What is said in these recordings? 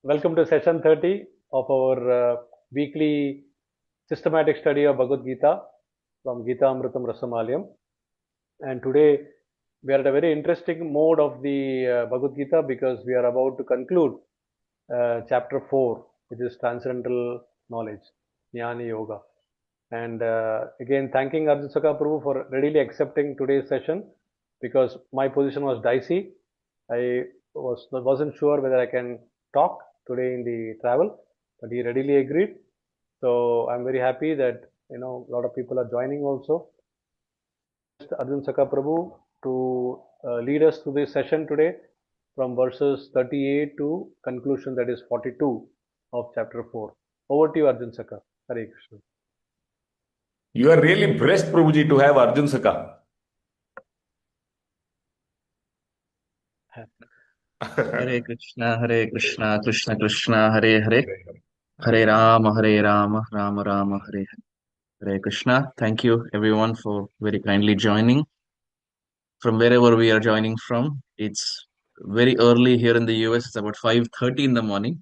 Welcome to session 30 of our weekly systematic study of Bhagavad Gita from Gita Amritam Rasamalayam. And today we are at a very interesting mode of the Bhagavad Gita because we are about to conclude chapter 4, which is Transcendental Knowledge, Jnana-Yoga. And again, thanking Arjuna Sakha Prabhu for readily accepting today's session because my position was dicey. I wasn't sure whether I can talk today in the travel, but he readily agreed. So I'm very happy that a lot of people are joining also. Arjuna Sakha Prabhu to lead us through this session today from verses 38 to conclusion, that is 42 of chapter 4. Over to you, Arjuna Sakha. Hare Krishna. You are really blessed, Prabhuji, to have Arjuna Sakha. Hare Krishna, Krishna Krishna, Hare Hare, Hare Rama, Rama Rama, Hare Hare. Hare Krishna. Thank you everyone for very kindly joining from wherever we are joining from. It's very early here in the US. It's about 5:30 in the morning,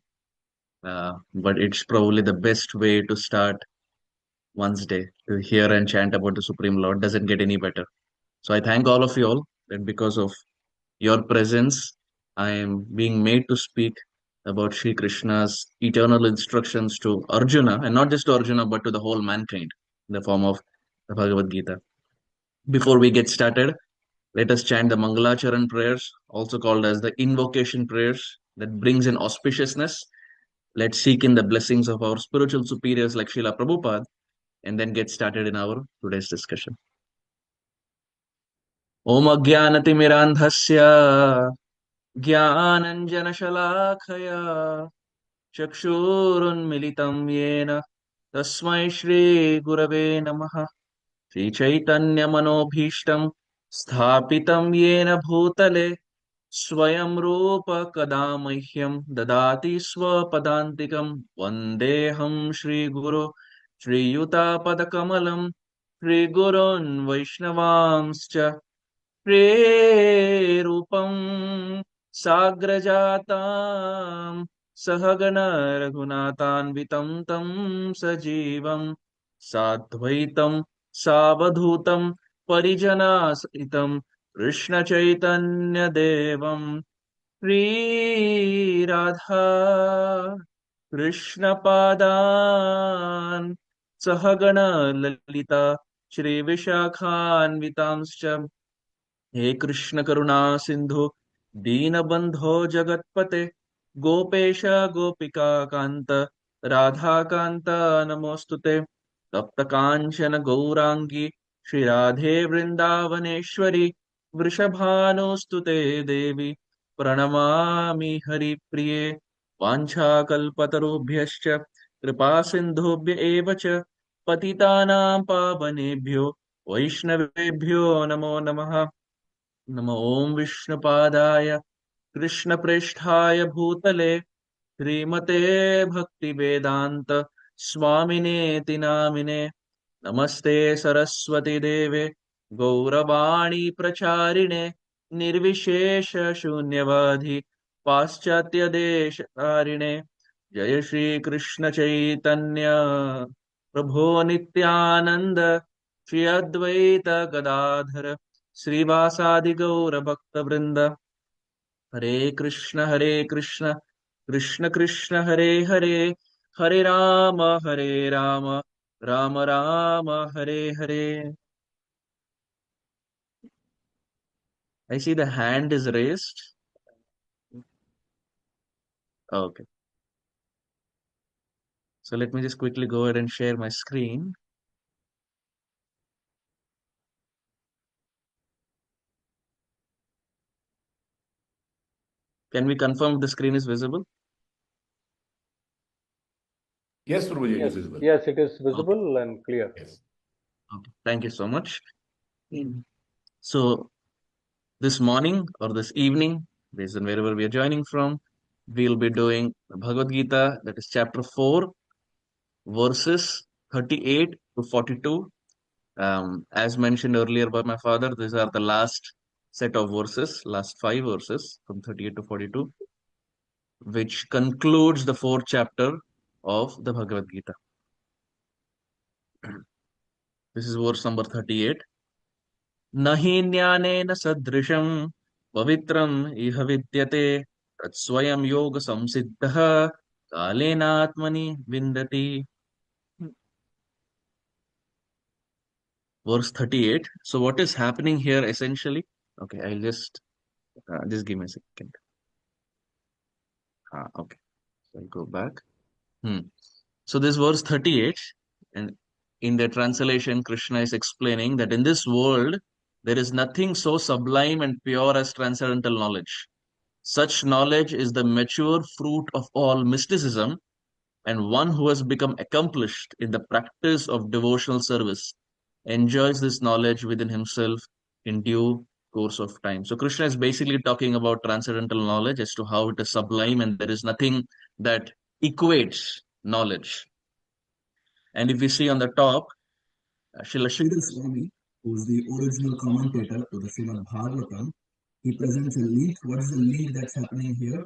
but it's probably the best way to start one's day, to hear and chant about the Supreme Lord. Doesn't get any better. So I thank all of you all that because of your presence, I am being made to speak about Sri Krishna's eternal instructions to Arjuna, and not just to Arjuna, but to the whole mankind in the form of the Bhagavad Gita. Before we get started, let us chant the Mangalacharan prayers, also called as the invocation prayers, that brings in auspiciousness. Let's seek in the blessings of our spiritual superiors like Srila Prabhupada, and then get started in our today's discussion. Om Ajnanatimirandhasya ज्ञानञ्जनशलाखया चक्षुरुन्मिलितं येन तस्मै श्रीगुरवे नमः। श्रीचैतन्यमनोभीष्टं स्थापितं येन भूतले स्वयं रूप कदा मह्यं ददाति स्वपदान्तिकं। वन्देऽहं श्रीगुरो श्रीयुतापदकमलं श्रीगुरोन् वैष्णवांश्च प्रेरूपं साग्रजातां सहगण रघुनाथान्वितं तं सजीवं साद्वैतं सावधूतं परिजनासहितं कृष्णचैतन्यदेवं श्रीराधा कृष्णपादान् सहगण ललिता श्रीविशाखान्वितांश्च। हे कृष्ण करुणा सिंधु दीनबंधो जगत्पते गोपेश गोपिका कांत राधा कांत नमोस्तुते। तप्त कांचन गौरांगी श्री राधे वृंदावनेश्वरी वृषभानुस्तुते देवी प्रणमामि हरिप्रिये। वाञ्छाकल्पतरुभ्यश्च कृपा सिन्धुभ्य एव च पतितानां पावनेभ्यो वैष्णवेभ्यो नमो नमः। नमो ओम विष्णुपादाय कृष्णप्रेष्ठाय भूतले श्रीमते भक्तिवेदांत स्वामिनेति नामिने। नमस्ते सरस्वती देवे गौरवाणी प्रचारिणे निर्विशेष शून्यवाधि पाश्चात्य देश तारिणे। जय श्री कृष्ण चैतन्य प्रभो नित्यानंद श्री अद्वैत गदाधर श्रीवासादि गौर भक्त वृंद। हरे कृष्ण कृष्ण कृष्ण हरे हरे, हरे Ram Ram Ram Hare Hare. I see the hand is raised. Okay. So let me just quickly go ahead and share my screen. Can we confirm the screen is visible? Yes, Prabhuji, Yes, it is visible. yes, it is visible and clear. Yes. Okay. Thank you so much. So this morning or this evening, based on wherever we are joining from, we'll be doing Bhagavad Gita, that is chapter 4, verses 38 to 42. As mentioned earlier by my father, these are the last set of verses, last 5 verses from 38 to 42. which concludes the 4th chapter of the Bhagavad Gita. This is verse number 38. Nahi jnanena sadrisham pavitram iha vidyate tatsvayam yoga samsiddha kalena atmani vindati. Verse 38. So what is happening here essentially? Okay, I'll just give me a second. Okay, so I'll go back. So this verse 38, and in the translation, Krishna is explaining that in this world, there is nothing so sublime and pure as transcendental knowledge. Such knowledge is the mature fruit of all mysticism, and one who has become accomplished in the practice of devotional service enjoys this knowledge within himself in due course of time. So Krishna is basically talking about transcendental knowledge as to how it is sublime, and there is nothing that equates knowledge. And if we see on the top, Srila Sridhar Swami, who is the original commentator to the Srimad Bhagavatam, he presents a link. What is the link that's happening here?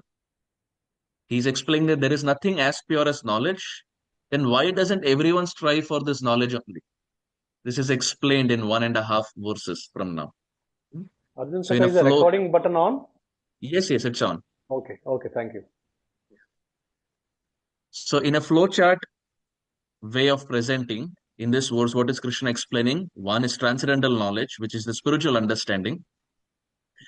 He's explaining that there is nothing as pure as knowledge. Then why doesn't everyone strive for this knowledge only? This is explained in 1.5 verses from now. Arjuna So in Sakha, a is the flow, recording button on? yes, it's on. Okay, thank you. So in a flowchart way of presenting, in this verse, what is Krishna explaining? One is transcendental knowledge, which is the spiritual understanding.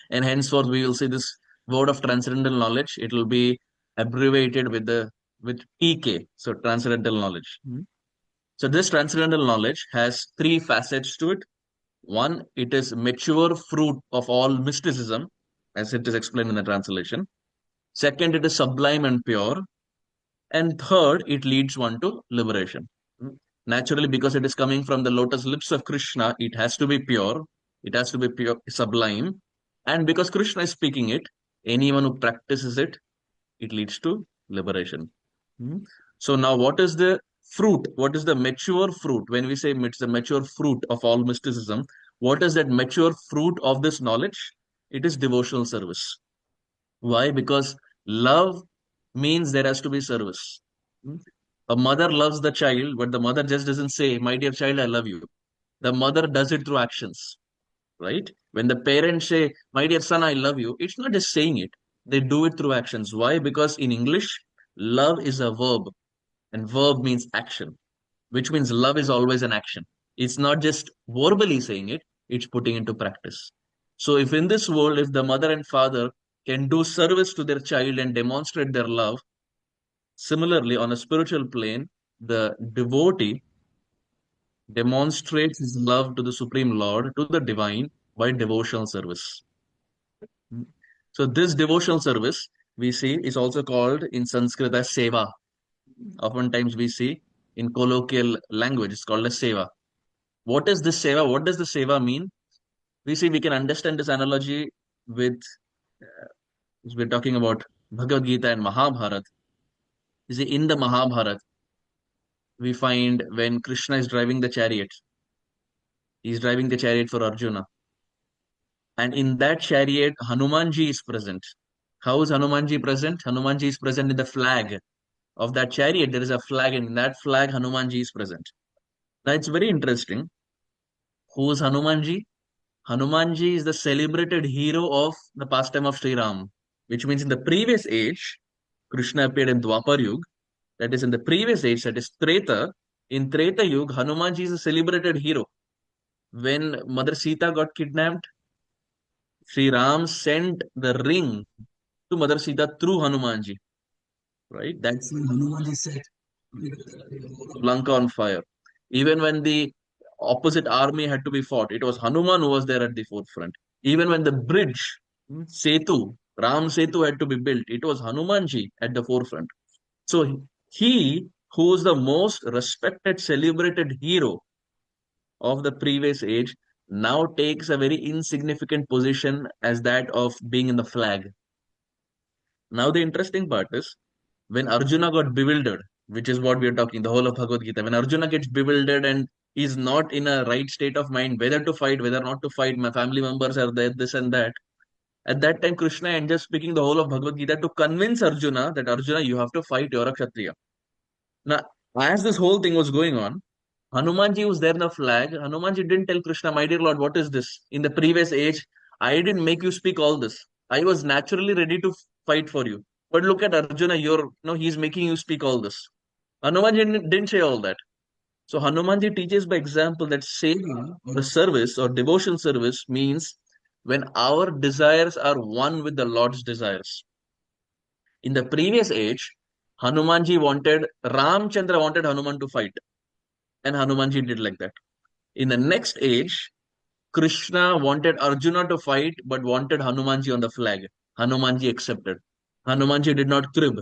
And henceforth, we will see this word of transcendental knowledge. It will be abbreviated with TK, so transcendental knowledge. So this transcendental knowledge has 3 facets to it. One, it is mature fruit of all mysticism, as it is explained in the translation. Second, it is sublime and pure. And third, it leads one to liberation. Naturally, because it is coming from the lotus lips of Krishna, it has to be pure. It has to be pure, sublime. And because Krishna is speaking it, anyone who practices it, it leads to liberation. So now what is the fruit? What is the mature fruit? When we say it's the mature fruit of all mysticism, what is that mature fruit of this knowledge? It is devotional service. Why? Because love means there has to be service. A mother loves the child, but the mother just doesn't say, "My dear child, I love you." The mother does it through actions, right? When the parents say, "My dear son, I love you," it's not just saying it. They do it through actions. Why? Because in English, love is a verb, and verb means action, which means love is always an action. It's not just verbally saying it, it's putting into practice. So if in this world, if the mother and father can do service to their child and demonstrate their love, similarly, on a spiritual plane, the devotee demonstrates his love to the Supreme Lord, to the divine, by devotional service. So this devotional service, we see, is also called in Sanskrit as seva. Oftentimes we see in colloquial language, it's called as seva. What is this seva? What does the seva mean? We see we can understand this analogy with, we're talking about Bhagavad Gita and Mahabharata. You see, in the Mahabharata, we find when Krishna is driving the chariot, he's driving the chariot for Arjuna. And in that chariot, Hanumanji is present. How is Hanumanji present? Hanumanji is present in the flag of that chariot. There is a flag, and in that flag, Hanumanji is present. Now it's very interesting. Who is Hanumanji? Hanumanji is the celebrated hero of the pastime of Sri Ram, which means in the previous age, Krishna appeared in Dwapar Yuga. That is in the previous age, that is Treta. In Treta Yuga, Hanumanji is a celebrated hero. When Mother Sita got kidnapped, Sri Ram sent the ring to Mother Sita through Hanumanji. Right? That's when Hanumanji set Lanka on fire. Even when the opposite army had to be fought, it was Hanuman who was there at the forefront. Even when the bridge, Setu, Ram Setu had to be built, it was Hanumanji at the forefront. So he, who is the most respected, celebrated hero of the previous age, now takes a very insignificant position as that of being in the flag. Now the interesting part is, when Arjuna got bewildered, which is what we are talking, the whole of Bhagavad Gita, when Arjuna gets bewildered and is not in a right state of mind, whether to fight, whether not to fight, my family members are there, this and that, At that time, Krishna ended up speaking the whole of Bhagavad Gita to convince Arjuna that Arjuna, you have to fight, you're a Kshatriya. Now, as this whole thing was going on, Hanumanji was there in the flag. Hanumanji didn't tell Krishna, my dear Lord, what is this? In the previous age, I didn't make you speak all this. I was naturally ready to fight for you. But look at Arjuna, he's making you speak all this. Hanumanji didn't say all that. So Hanumanji teaches by example that saving or service or devotion service means when our desires are one with the Lord's desires. In the previous age, Ramchandra wanted Hanuman to fight, and Hanumanji did like that. In the next age, Krishna wanted Arjuna to fight, but wanted Hanumanji on the flag. Hanumanji accepted. Hanumanji did not crib.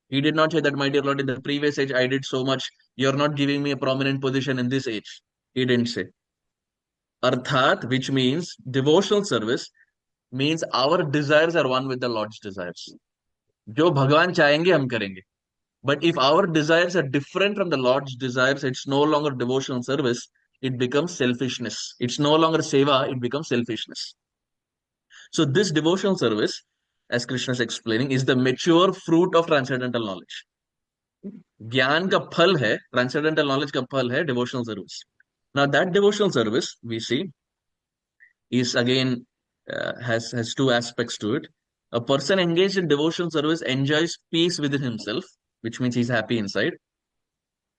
He did not say that, my dear Lord, in the previous age I did so much, you're not giving me a prominent position in this age. He didn't say. Arthat, which means devotional service, means our desires are one with the Lord's desires. जो भगवान चाहेंगे हम करेंगे. But if our desires are different from the Lord's desires, it's no longer devotional service, it becomes selfishness. It's no longer seva, it becomes selfishness. So this devotional service, as Krishna is explaining, is the mature fruit of transcendental knowledge. ज्ञान का फल है, transcendental knowledge का फल है devotional service. Now that devotional service we see is again has two aspects to it. A person engaged in devotional service enjoys peace within himself, which means he's happy inside.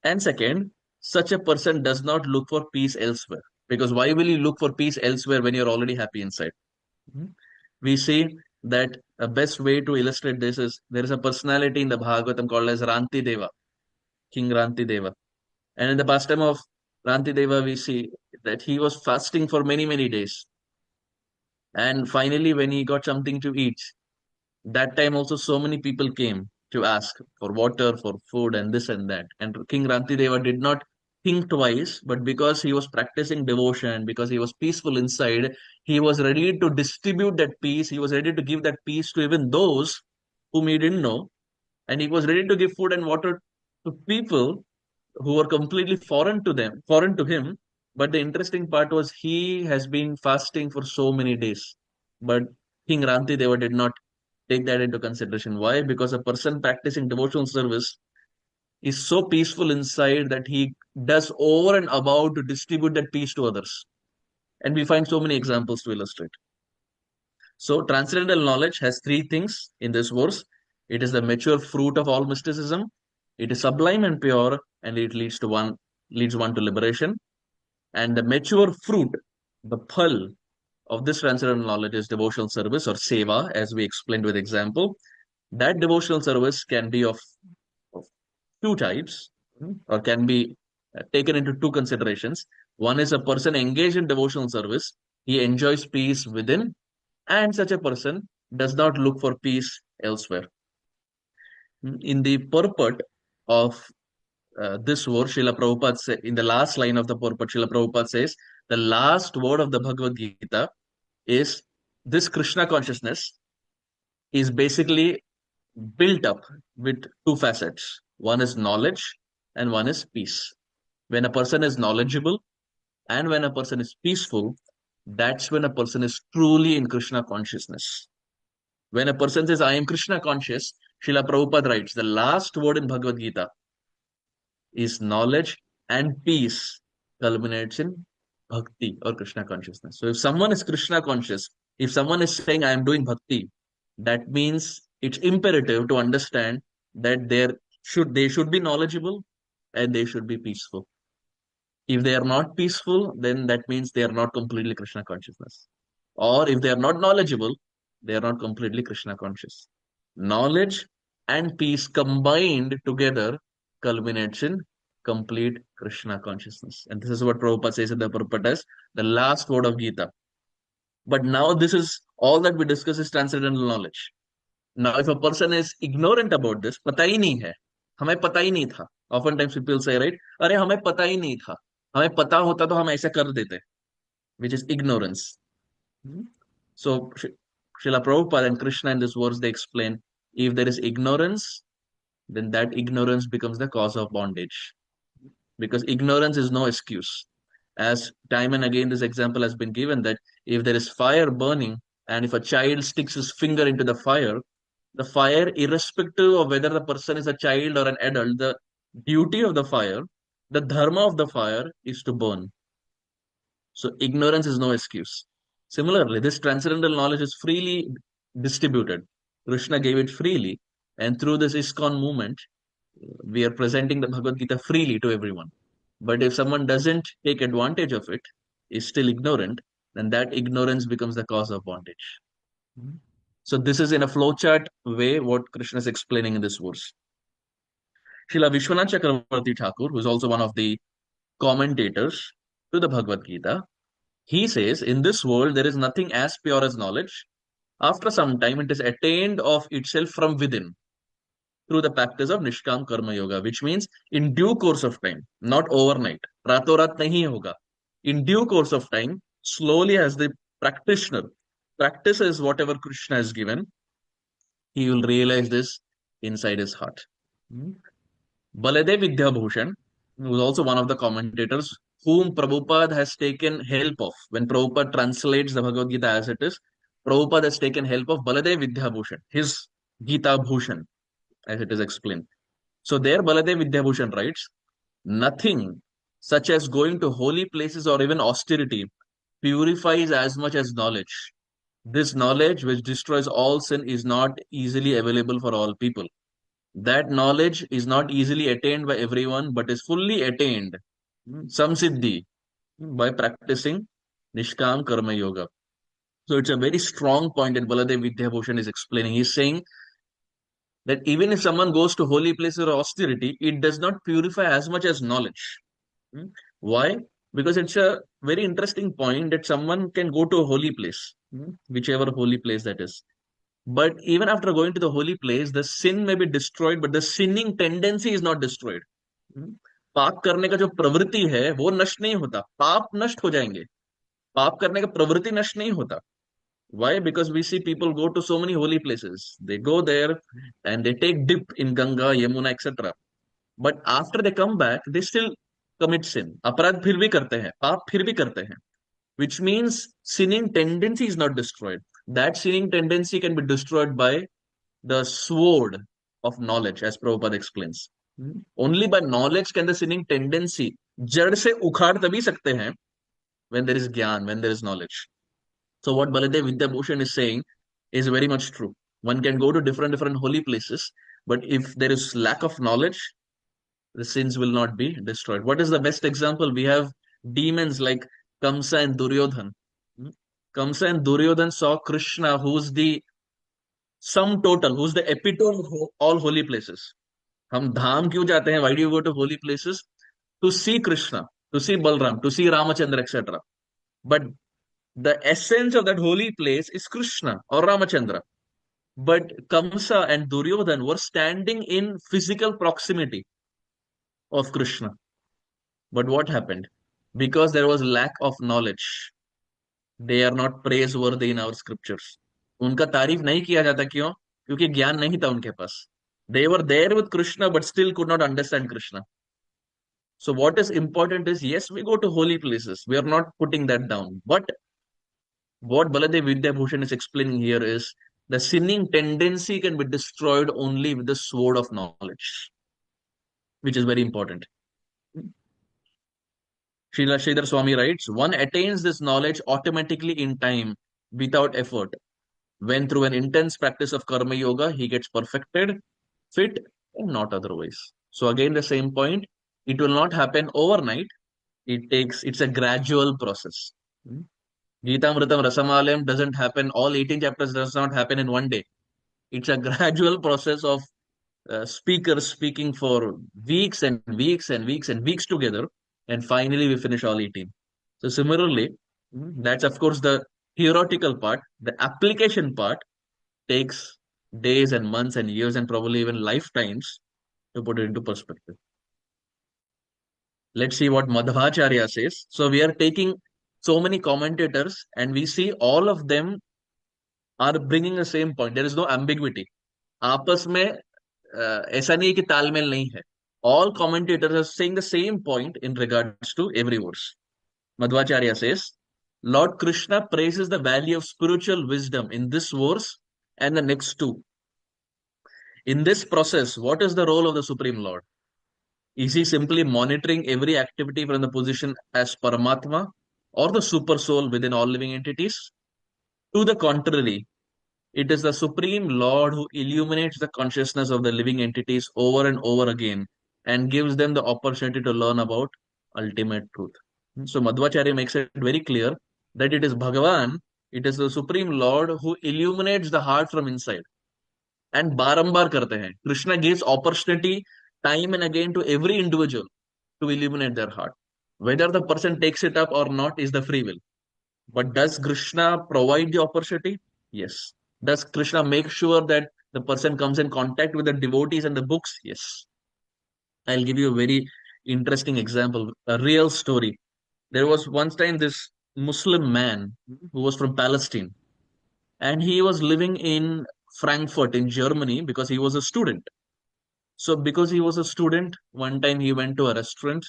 And second, such a person does not look for peace elsewhere. Because why will you look for peace elsewhere when you're already happy inside? We see that a best way to illustrate this is there is a personality in the Bhagavatam called as Ranti Deva, King Ranti Deva. And in the pastime of Ranti Deva, we see that he was fasting for many, many days. And finally, when he got something to eat, that time also so many people came to ask for water, for food, and this and that. And King Rantideva did not think twice, but because he was practicing devotion, because he was peaceful inside, he was ready to distribute that peace. He was ready to give that peace to even those whom he didn't know. And he was ready to give food and water to people who were completely foreign to him. But the interesting part was he has been fasting for so many days. But King Rantideva did not take that into consideration. Why? Because a person practicing devotional service is so peaceful inside that he does over and above to distribute that peace to others. And we find so many examples to illustrate. So transcendental knowledge has three things in this verse. It is the mature fruit of all mysticism. It is sublime and pure, and it leads one to liberation. And the mature fruit, the phal of this transcendental knowledge is devotional service or seva, as we explained with example. That devotional service can be of two types, or can be taken into two considerations. One is a person engaged in devotional service. He enjoys peace within, and such a person does not look for peace elsewhere. In the purport of this verse, Srila Prabhupada in the last line of the purport, Srila Prabhupada says, the last word of the Bhagavad Gita is this Krishna consciousness is basically built up with two facets. One is knowledge and one is peace. When a person is knowledgeable and when a person is peaceful, that's when a person is truly in Krishna consciousness. When a person says, I am Krishna conscious, Srila Prabhupada writes, the last word in Bhagavad Gita is knowledge and peace culminates in bhakti or Krishna consciousness. So if someone is Krishna conscious, if someone is saying, I am doing bhakti, that means it's imperative to understand that they should be knowledgeable and they should be peaceful. If they are not peaceful, then that means they are not completely Krishna consciousness. Or if they are not knowledgeable, they are not completely Krishna conscious. Knowledge and peace combined together culminates in complete Krishna consciousness. And this is what Prabhupada says in the purport as the last word of Gita. But now this is all that we discuss is transcendental knowledge. Now, if a person is ignorant about this, पता ही नहीं है, हमें पता ही नहीं था. Oftentimes people say, right, अरे हमें पता ही नहीं था, हमें पता होता तो हम ऐसे कर देते, which is ignorance. So, Srila Prabhupada and Krishna in this verse, they explain, if there is ignorance, then that ignorance becomes the cause of bondage. Because ignorance is no excuse. As time and again this example has been given that if there is fire burning And if a child sticks his finger into the fire, irrespective of whether the person is a child or an adult, the duty of the fire, the dharma of the fire is to burn. So ignorance is no excuse. Similarly, this transcendental knowledge is freely distributed. Krishna gave it freely, and through this ISKCON movement, we are presenting the Bhagavad Gita freely to everyone. But if someone doesn't take advantage of it, is still ignorant, then that ignorance becomes the cause of bondage. So this is in a flowchart way what Krishna is explaining in this verse. Srila Vishwanath Chakravarti Thakur, who is also one of the commentators to the Bhagavad Gita, he says, in this world there is nothing as pure as knowledge. After some time, it is attained of itself from within through the practice of Nishkam Karma Yoga, which means in due course of time, not overnight. Rato rat nahi hoga. In due course of time, slowly as the practitioner practices whatever Krishna has given, he will realize this inside his heart. Baladev Vidyabhushan was also one of the commentators whom Prabhupada has taken help of. When Prabhupada translates the Bhagavad Gita as it is, Prabhupada has taken help of Baladev Vidyabhushan, his Gita Bhushan, as it is explained. So there Baladev Vidyabhushan writes, nothing such as going to holy places or even austerity purifies as much as knowledge. This knowledge which destroys all sin is not easily available for all people. That knowledge is not easily attained by everyone, but is fully attained, samsiddhi, by practicing Nishkam Karma Yoga. So it's a very strong point that Baladev Vidyabhushan is explaining. He's saying that even if someone goes to holy places or austerity, it does not purify as much as knowledge. Why? Because it's a very interesting point that someone can go to a holy place, whichever holy place that is. But even after going to the holy place, the sin may be destroyed, but the sinning tendency is not destroyed. पाप करने का जो प्रवृत्ति है वो नष्ट नहीं होता, पाप नष्ट हो जाएंगे, पाप करने का प्रवृत्ति नष्ट नहीं होता. Why? Because we see people go to so many holy places. They go there and they take dip in Ganga, Yamuna, etc. But after they come back, they still commit sin. अपराध फिर भी करते हैं, पाप फिर भी करते हैं. Which means sinning tendency is not destroyed. That sinning tendency can be destroyed by the sword of knowledge, as Prabhupada explains. Only by knowledge can the sinning tendency जड़ से उखाड़ तभी सकते हैं when there is ज्ञान, when there is knowledge. So what Baladev Vidyabhushan is saying is very much true. One can go to different holy places, but if there is lack of knowledge, the sins will not be destroyed. What is the best example? We have demons like Kamsa and Duryodhan. Kamsa and Duryodhan saw Krishna, who's the sum total, who's the epitome of all holy places. हम धाम क्यों जाते हैं? Why do you go to holy places? To see Krishna, to see Balram, to see Ramachandra, etc. But the essence of that holy place is Krishna or Ramachandra. But Kamsa and Duryodhan were standing in physical proximity of Krishna. But what happened? Because there was lack of knowledge, they are not praiseworthy in our scriptures. उनका तारीफ नहीं किया जाता, क्यों? क्योंकि ज्ञान नहीं था उनके पास. They were there with Krishna but still could not understand Krishna. So what is important is, yes, we go to holy places. We are not putting that down. But what Baladev Vidyabhushan is explaining here is the sinning tendency can be destroyed only with the sword of knowledge, which is very important. Srila Sridhar Swami writes, one attains this knowledge automatically in time without effort. When through an intense practice of Karma Yoga, he gets perfected, fit, and not otherwise. So again, the same point, it will not happen overnight. It's a gradual process. Gita Amritam Rasamalayam doesn't happen, all 18 chapters does not happen in one day. It's a gradual process of speakers speaking for weeks and weeks and weeks and weeks together, and finally we finish all 18. So similarly, that's of course the theoretical part. The application part takes days and months and years and probably even lifetimes to put it into perspective. Let's see what Madhvacharya says. So we are taking so many commentators and we see all of them are bringing the same point. There is no ambiguity. आपस में ऐसा नहीं कि तालमेल नहीं है. All commentators are saying the same point in regards to every verse. Madhvacharya says, Lord Krishna praises the value of spiritual wisdom in this verse and the next two. In this process, what is the role of the Supreme Lord? Is he simply monitoring every activity from the position as Paramatma or the super soul within all living entities? To the contrary, it is the Supreme Lord who illuminates the consciousness of the living entities over and over again and gives them the opportunity to learn about ultimate truth. So Madhvacharya makes it very clear that it is Bhagavan, it is the Supreme Lord who illuminates the heart from inside. And barambar karte hain. Krishna gives opportunity time and again to every individual to illuminate their heart. Whether the person takes it up or not is the free will. But does Krishna provide the opportunity? Yes. Does Krishna make sure that the person comes in contact with the devotees and the books? Yes. I'll give you a very interesting example, a real story. There was once time this Muslim man who was from Palestine, and he was living in Frankfurt in Germany because he was a student. So, because he was a student, one time he went to a restaurant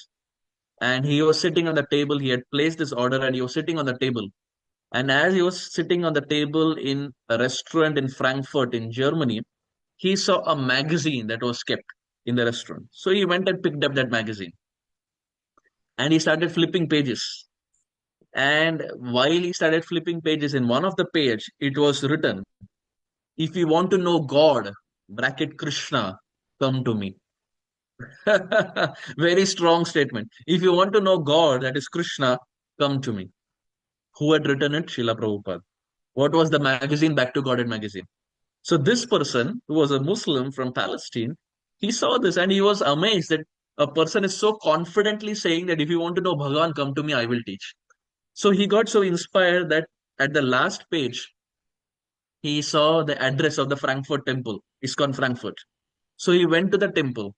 and he was sitting on the table. He had placed this order and he was sitting on the table. And as he was sitting on the table in a restaurant in Frankfurt in Germany, he saw a magazine that was kept in the restaurant. So he went and picked up that magazine and he started flipping pages. And while he started flipping pages, in one of the page, it was written, "If you want to know God, bracket Krishna, come to me." Very strong statement. If you want to know God, that is Krishna, come to me. Who had written it? Srila Prabhupada. What was the magazine? Back to Godhead magazine. So this person, who was a Muslim from Palestine, he saw this and he was amazed that a person is so confidently saying that if you want to know Bhagavan, come to me, I will teach. So he got so inspired that at the last page, he saw the address of the Frankfurt temple, ISKCON Frankfurt. So he went to the temple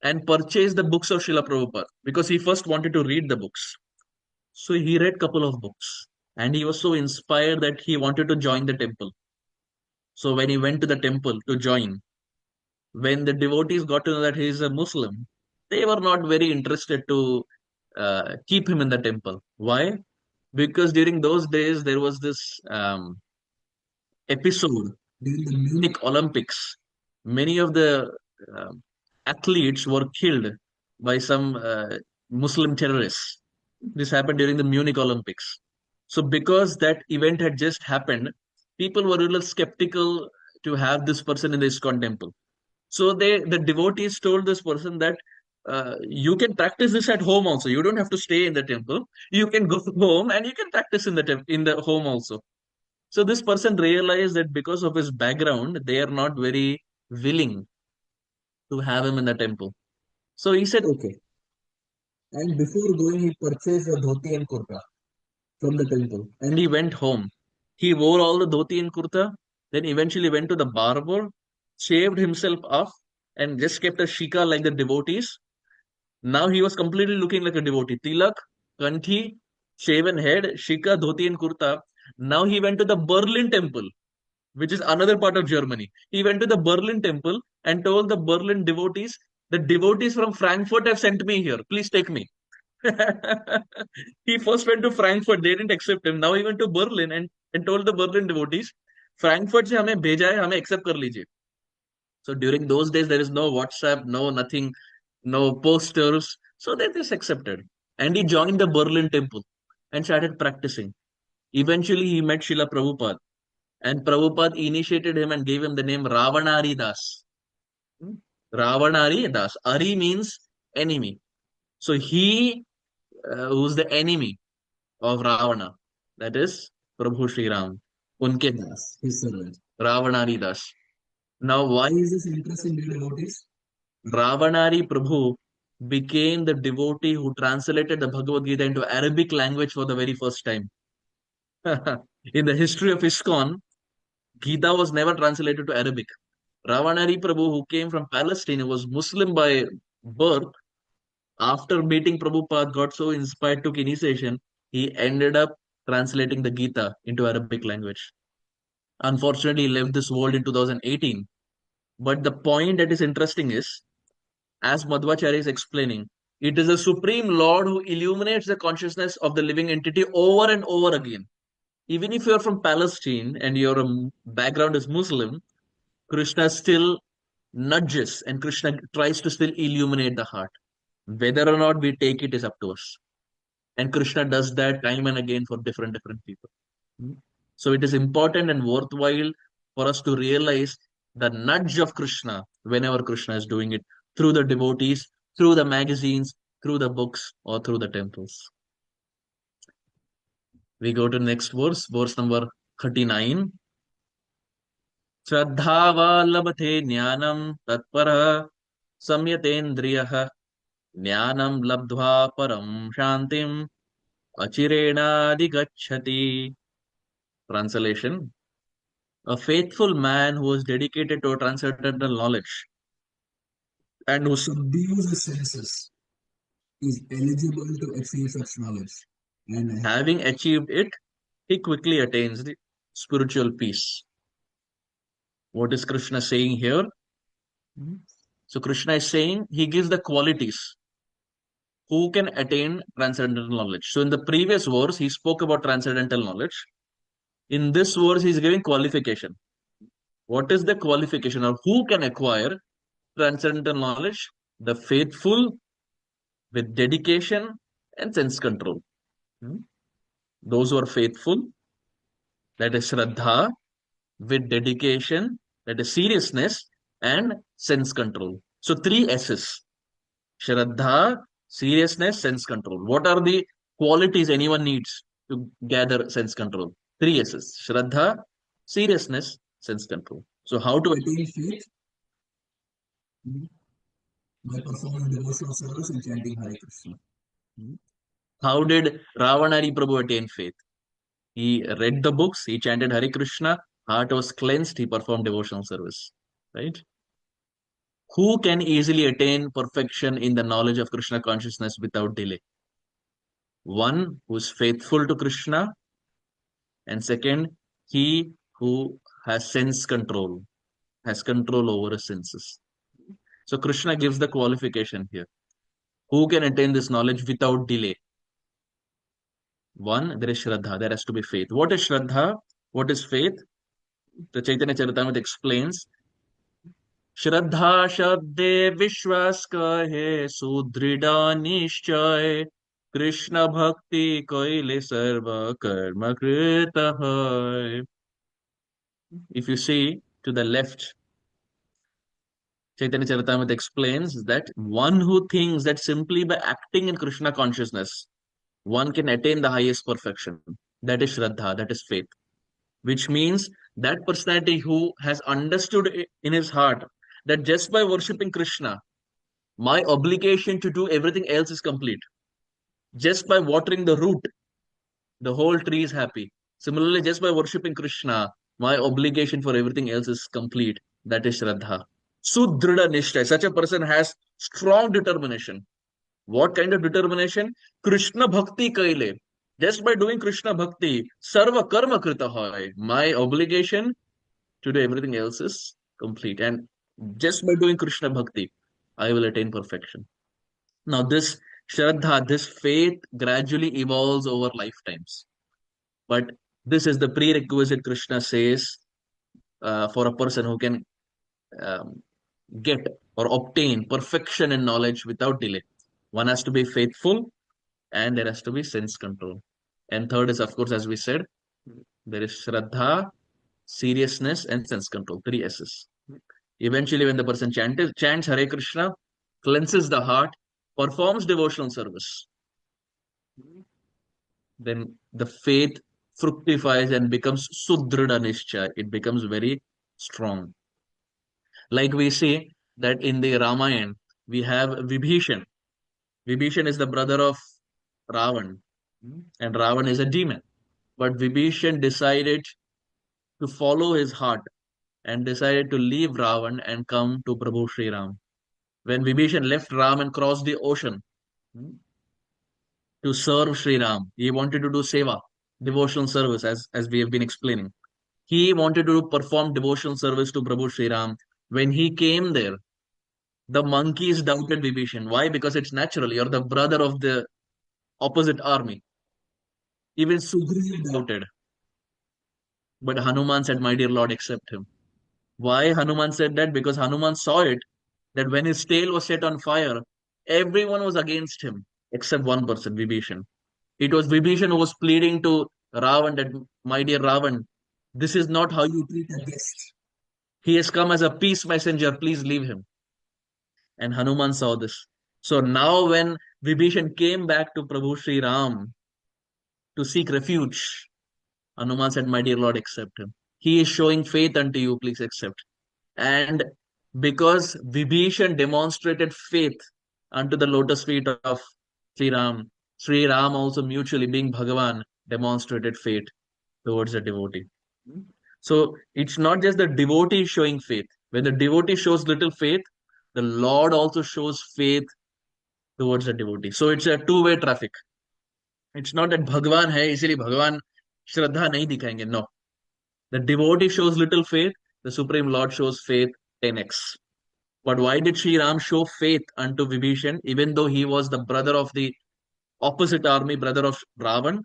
and purchased the books of Srila Prabhupada because he first wanted to read the books. So he read couple of books and he was so inspired that he wanted to join the temple. So when he went to the temple to join, when the devotees got to know that he is a Muslim, they were not very interested to keep him in the temple. Why? Because during those days there was this episode during the Munich Olympics. Many of the um athletes were killed by some Muslim terrorists. This happened during the Munich Olympics. So, because that event had just happened, people were a little skeptical to have this person in the ISKCON temple. So, the devotees told this person that you can practice this at home also. You don't have to stay in the temple. You can go home and you can practice in in the home also. So, this person realized that because of his background, they are not very willing to have him in the temple. So he said, okay. And before going, he purchased a dhoti and kurta from the temple. And he went home. He wore all the dhoti and kurta, then eventually went to the barber, shaved himself off, and just kept a shika like the devotees. Now he was completely looking like a devotee. Tilak, kanthi, shaven head, shika, dhoti, and kurta. Now he went to the Berlin temple, which is another part of Germany. He went to the Berlin temple and told the Berlin devotees, the devotees from Frankfurt have sent me here. Please take me. He first went to Frankfurt. They didn't accept him. Now he went to Berlin and told the Berlin devotees, Frankfurt से हमें भेजा है, हमें accept कर लीजिए. So during those days, there is no WhatsApp, no nothing, no posters. So they just accepted. And he joined the Berlin temple and started practicing. Eventually, he met Srila Prabhupada. And Prabhupada initiated him and gave him the name Ravanari Das. Hmm? Ravanari Das. Ari means enemy. So he, who's the enemy of Ravana, that is Prabhu Sri Ram, Unke Das, his servant, Ravanari Das. Now, why is this interesting, dear devotees? Ravanari Prabhu became the devotee who translated the Bhagavad Gita into Arabic language for the very first time. In the history of ISKCON, Gita was never translated to Arabic. Ravanari Prabhu, who came from Palestine, who was Muslim by birth, after meeting Prabhupada, got so inspired, took initiation, he ended up translating the Gita into Arabic language. Unfortunately, he left this world in 2018. But the point that is interesting is, as Madhvacharya is explaining, It is the Supreme Lord who illuminates the consciousness of the living entity over and over again. Even if you're from Palestine and your background is Muslim, Krishna still nudges and Krishna tries to still illuminate the heart. Whether or not we take it is up to us. And Krishna does that time and again for different people. So it is important and worthwhile for us to realize the nudge of Krishna whenever Krishna is doing it through the devotees, through the magazines, through the books, or through the temples. We go to the next verse number 39. Shraddhava labhate jnanam tatparah samyatendriyah jnanam labdhva param shantim achirena. Translation: a faithful man who is dedicated to transcendental knowledge and who subdues his senses is eligible to achieve such knowledge. And having achieved it, he quickly attains the spiritual peace. What is Krishna saying here? So Krishna is saying he gives the qualities who can attain transcendental knowledge. So in the previous verse, he spoke about transcendental knowledge. In this verse, he is giving qualification. What is the qualification, or who can acquire transcendental knowledge? The faithful with dedication and sense control. Those who are faithful, that is Shraddha, with dedication, that is seriousness, and sense control. So 3 S's: Shraddha, seriousness, sense control. What are the qualities anyone needs to gather sense control? 3 S's: Shraddha, seriousness, sense control. So how to attain faith? By performing devotional service and chanting Hare Krishna. How did Ravanari Prabhu attain faith? He read the books, he chanted Hare Krishna, heart was cleansed, he performed devotional service. Right? Who can easily attain perfection in the knowledge of Krishna consciousness without delay? One who is faithful to Krishna, and second, he who has sense control, has control over his senses. So Krishna gives the qualification here. Who can attain this knowledge without delay? One, there is Shraddha, there has to be faith. What is Shraddha? What is faith? The Chaitanya Charitamrita explains, Shraddha Shabde Vishwas Kahe Sudrida Nishchay Krishna Bhakti Koile Sarva Karma Krita Hai. If you see to the left, Chaitanya Charitamrita explains that one who thinks that simply by acting in Krishna consciousness, one can attain the highest perfection. That is Shraddha, that is faith. Which means that personality who has understood in his heart that just by worshipping Krishna, my obligation to do everything else is complete. Just by watering the root, the whole tree is happy. Similarly, just by worshipping Krishna, my obligation for everything else is complete. That is Shraddha. Sudrida Nishtay. Such a person has strong determination. What kind of determination? Krishna Bhakti Kaile. Just by doing Krishna Bhakti, Sarva Karma Krita Hai. My obligation to do everything else is complete. And just by doing Krishna Bhakti, I will attain perfection. Now, this Shraddha, this faith gradually evolves over lifetimes. But this is the prerequisite Krishna says for a person who can get or obtain perfection in knowledge without delay. One has to be faithful and there has to be sense control. And third is, of course, as we said, there is Shraddha, seriousness, and sense control. 3 S's. Eventually, when the person chants Hare Krishna, cleanses the heart, performs devotional service, then the faith fructifies and becomes Sudrida Nishcha. It becomes very strong. Like we see that in the Ramayana, we have Vibhishan. Vibhishan is the brother of Ravan, and Ravan is a demon. But Vibhishan decided to follow his heart and decided to leave Ravan and come to Prabhu Sri Ram. When Vibhishan left Ram and crossed the ocean to serve Sri Ram, he wanted to do seva, devotional service, as we have been explaining. He wanted to perform devotional service to Prabhu Sri Ram. When he came there, The monkeys doubted Vibhishan. Why? Because it's natural. You're the brother of the opposite army. Even Sugriva doubted. But Hanuman said, my dear Lord, accept him. Why Hanuman said that? Because Hanuman saw it, that when his tail was set on fire, everyone was against him, except one person, Vibhishan. It was Vibhishan who was pleading to Ravan that, my dear Ravan, this is not how you treat a guest. He has come as a peace messenger, please leave him. And Hanuman saw this. So now when Vibhishan came back to Prabhu Sri Ram to seek refuge, Hanuman said, my dear Lord, accept him. He is showing faith unto you, please accept. And because Vibhishan demonstrated faith unto the lotus feet of Sri Ram also mutually being Bhagavan demonstrated faith towards the devotee. So it's not just the devotee showing faith. When the devotee shows little faith, the Lord also shows faith towards the devotee. So it's a two-way traffic. It's not that Bhagavan hai, isliye Bhagavan Shraddha nahi dikhaenge. No. The devotee shows little faith, the Supreme Lord shows faith 10x. But why did Sri Ram show faith unto Vibhishan, even though he was the brother of the opposite army, brother of Ravan?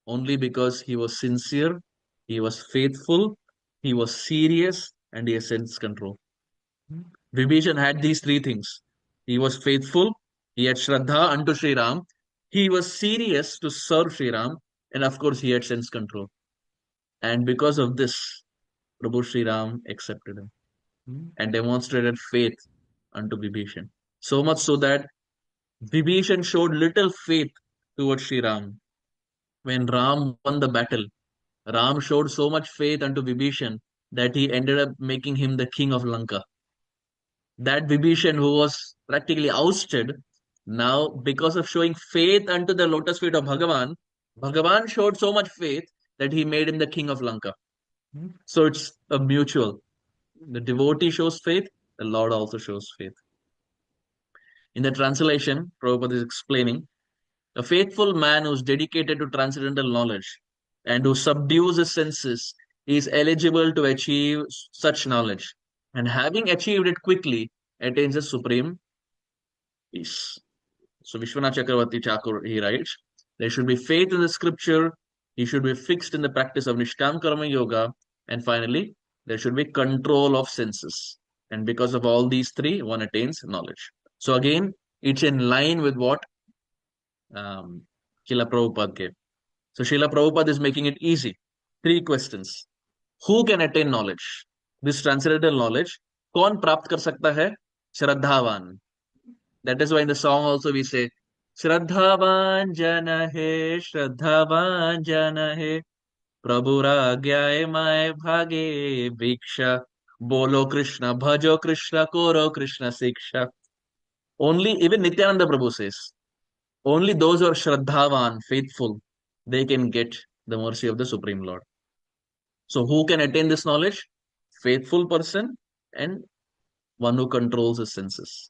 Only because he was sincere, he was faithful, he was serious, and he has sense control. Vibhishan had these three things. He was faithful, he had Shraddha unto Sri Ram, he was serious to serve Sri Ram, and of course he had sense control. And because of this, Prabhu Sri Ram accepted him and demonstrated faith unto Vibhishan. So much so that Vibhishan showed little faith towards Sri Ram. When Ram won the battle, Ram showed so much faith unto Vibhishan that he ended up making him the king of Lanka. That Vibhishan, who was practically ousted, now because of showing faith unto the lotus feet of Bhagavan, Bhagavan showed so much faith that he made him the king of Lanka. So it's a mutual. The devotee shows faith, the Lord also shows faith. In the translation, Prabhupada is explaining, a faithful man who is dedicated to transcendental knowledge and who subdues his senses is eligible to achieve such knowledge. And having achieved it quickly, attains the supreme peace. So Vishwanath Chakravarti Thakur, he writes, there should be faith in the scripture, he should be fixed in the practice of Nishkam-Karma Yoga, and finally, there should be control of senses. And because of all these three, one attains knowledge. So again, it's in line with what Srila Prabhupada gave. So Srila Prabhupada is making it easy. Three questions. Who can attain knowledge? This transcendental knowledge. कौन प्राप्त कर सकता है? श्रद्धावान. That is why in the song also we say, श्रद्धावान जन है, श्रद्धावान जन है, प्रभु आज्ञाए माय भागे भिक्षा, बोलो कृष्ण, भजो कृष्ण, करो कृष्ण शिक्षा. Only, even Nityananda Prabhu says, only those who are Shraddhavan, faithful, they can get the mercy of the Supreme Lord. So who can attain this knowledge? Faithful person and one who controls his senses.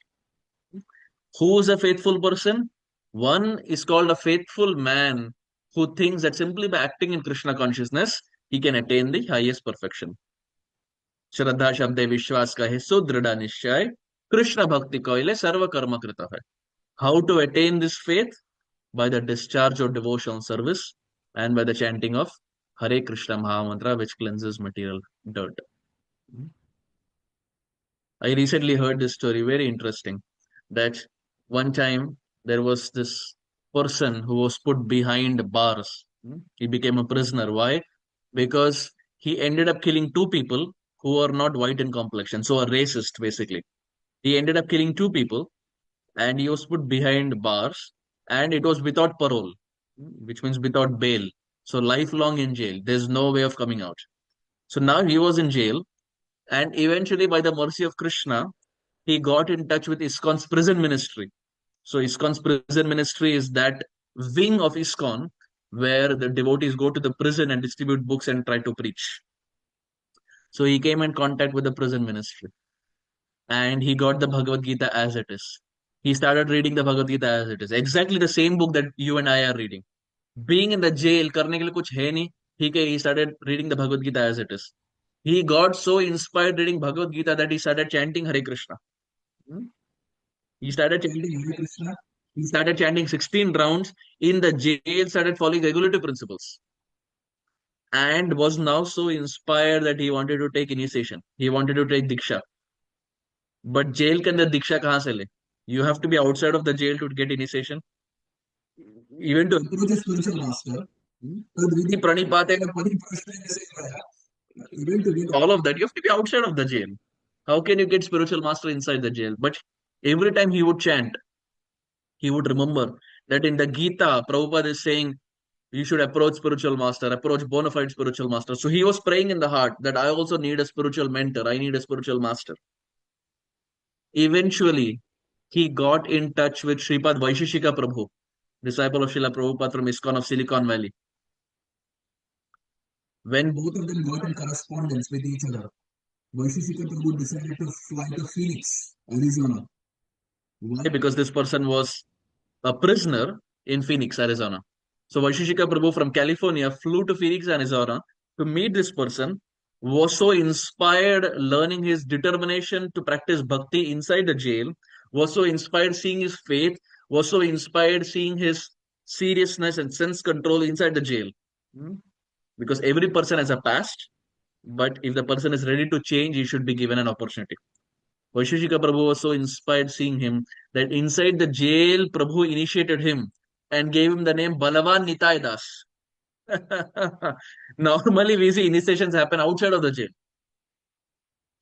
Who is a faithful person? One is called a faithful man who thinks that simply by acting in Krishna consciousness, he can attain the highest perfection. Shraddha Shabde Vishwas Kahe Sudrida Nishchay, Krishna Bhakti Koile Sarva Karma Krita Hai. How to attain this faith? By the discharge of devotional service and by the chanting of Hare Krishna Mahamantra, which cleanses material dirt. I recently heard this story, very interesting, that one time there was this person who was put behind bars. He became a prisoner. Why? Because he ended up killing two people who are not white in complexion, so a racist basically. He ended up killing two people and he was put behind bars and it was without parole, which means without bail. So lifelong in jail. There's no way of coming out. So now he was in jail and eventually by the mercy of Krishna, he got in touch with ISKCON's prison ministry. So ISKCON's prison ministry is that wing of ISKCON where the devotees go to the prison and distribute books and try to preach. So he came in contact with the prison ministry and he got the Bhagavad Gita as it is. He started reading the Bhagavad Gita as it is. Exactly the same book that you and I are reading. Being in the jail, करने के लिए कुछ है नहीं. He started reading the Bhagavad Gita as it is. He got so inspired reading Bhagavad Gita that he started chanting Hare Krishna. He started chanting Hare Krishna. He started chanting 16 rounds in the jail, started following regulative principles, and was now so inspired that he wanted to take initiation. He wanted to take Diksha. But jail के अंदर दीक्षा कहाँ से ले? You have to be outside of the jail to get initiation. Even to approach a spiritual master, Tadvidi Pranipatena Pariprasthena, even to get all of that, you have to be outside of the jail. How can you get spiritual master inside the jail? But every time he would chant, he would remember that in the Gita, Prabhupada is saying, you should approach spiritual master, approach bona fide spiritual master. So he was praying in the heart that I also need a spiritual mentor, I need a spiritual master. Eventually, he got in touch with Sripad Vaisheshika Prabhu, disciple of Srila Prabhupada from ISKCON of Silicon Valley. When both of them got in correspondence with each other, Vaisheshika Prabhu decided to fly to Phoenix, Arizona. Why? Because this person was a prisoner in Phoenix, Arizona. So Vaisheshika Prabhu from California flew to Phoenix, Arizona to meet this person, was so inspired learning his determination to practice bhakti inside the jail, was so inspired seeing his faith, was so inspired seeing his seriousness and sense control inside the jail. Because every person has a past, but if the person is ready to change, he should be given an opportunity. Vaisheshika Prabhu was so inspired seeing him that inside the jail, Prabhu initiated him and gave him the name Balavan Nitai Das. Normally, we see initiations happen outside of the jail.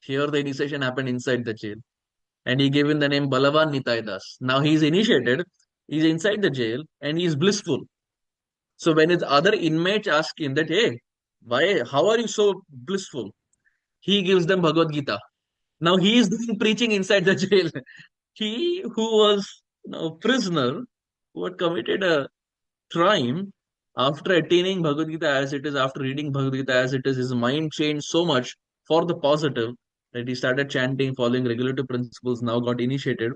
Here, the initiation happened inside the jail. And he gave him the name Balavan Nitai Das. Now he is initiated, he is inside the jail, and he is blissful. So when his other inmates ask him that, hey, why, how are you so blissful? He gives them Bhagavad Gita. Now he is doing preaching inside the jail. He who was prisoner, who had committed a crime, after attaining Bhagavad Gita as it is, after reading Bhagavad Gita as it is, his mind changed so much for the positive that he started chanting, following regulative principles, now got initiated.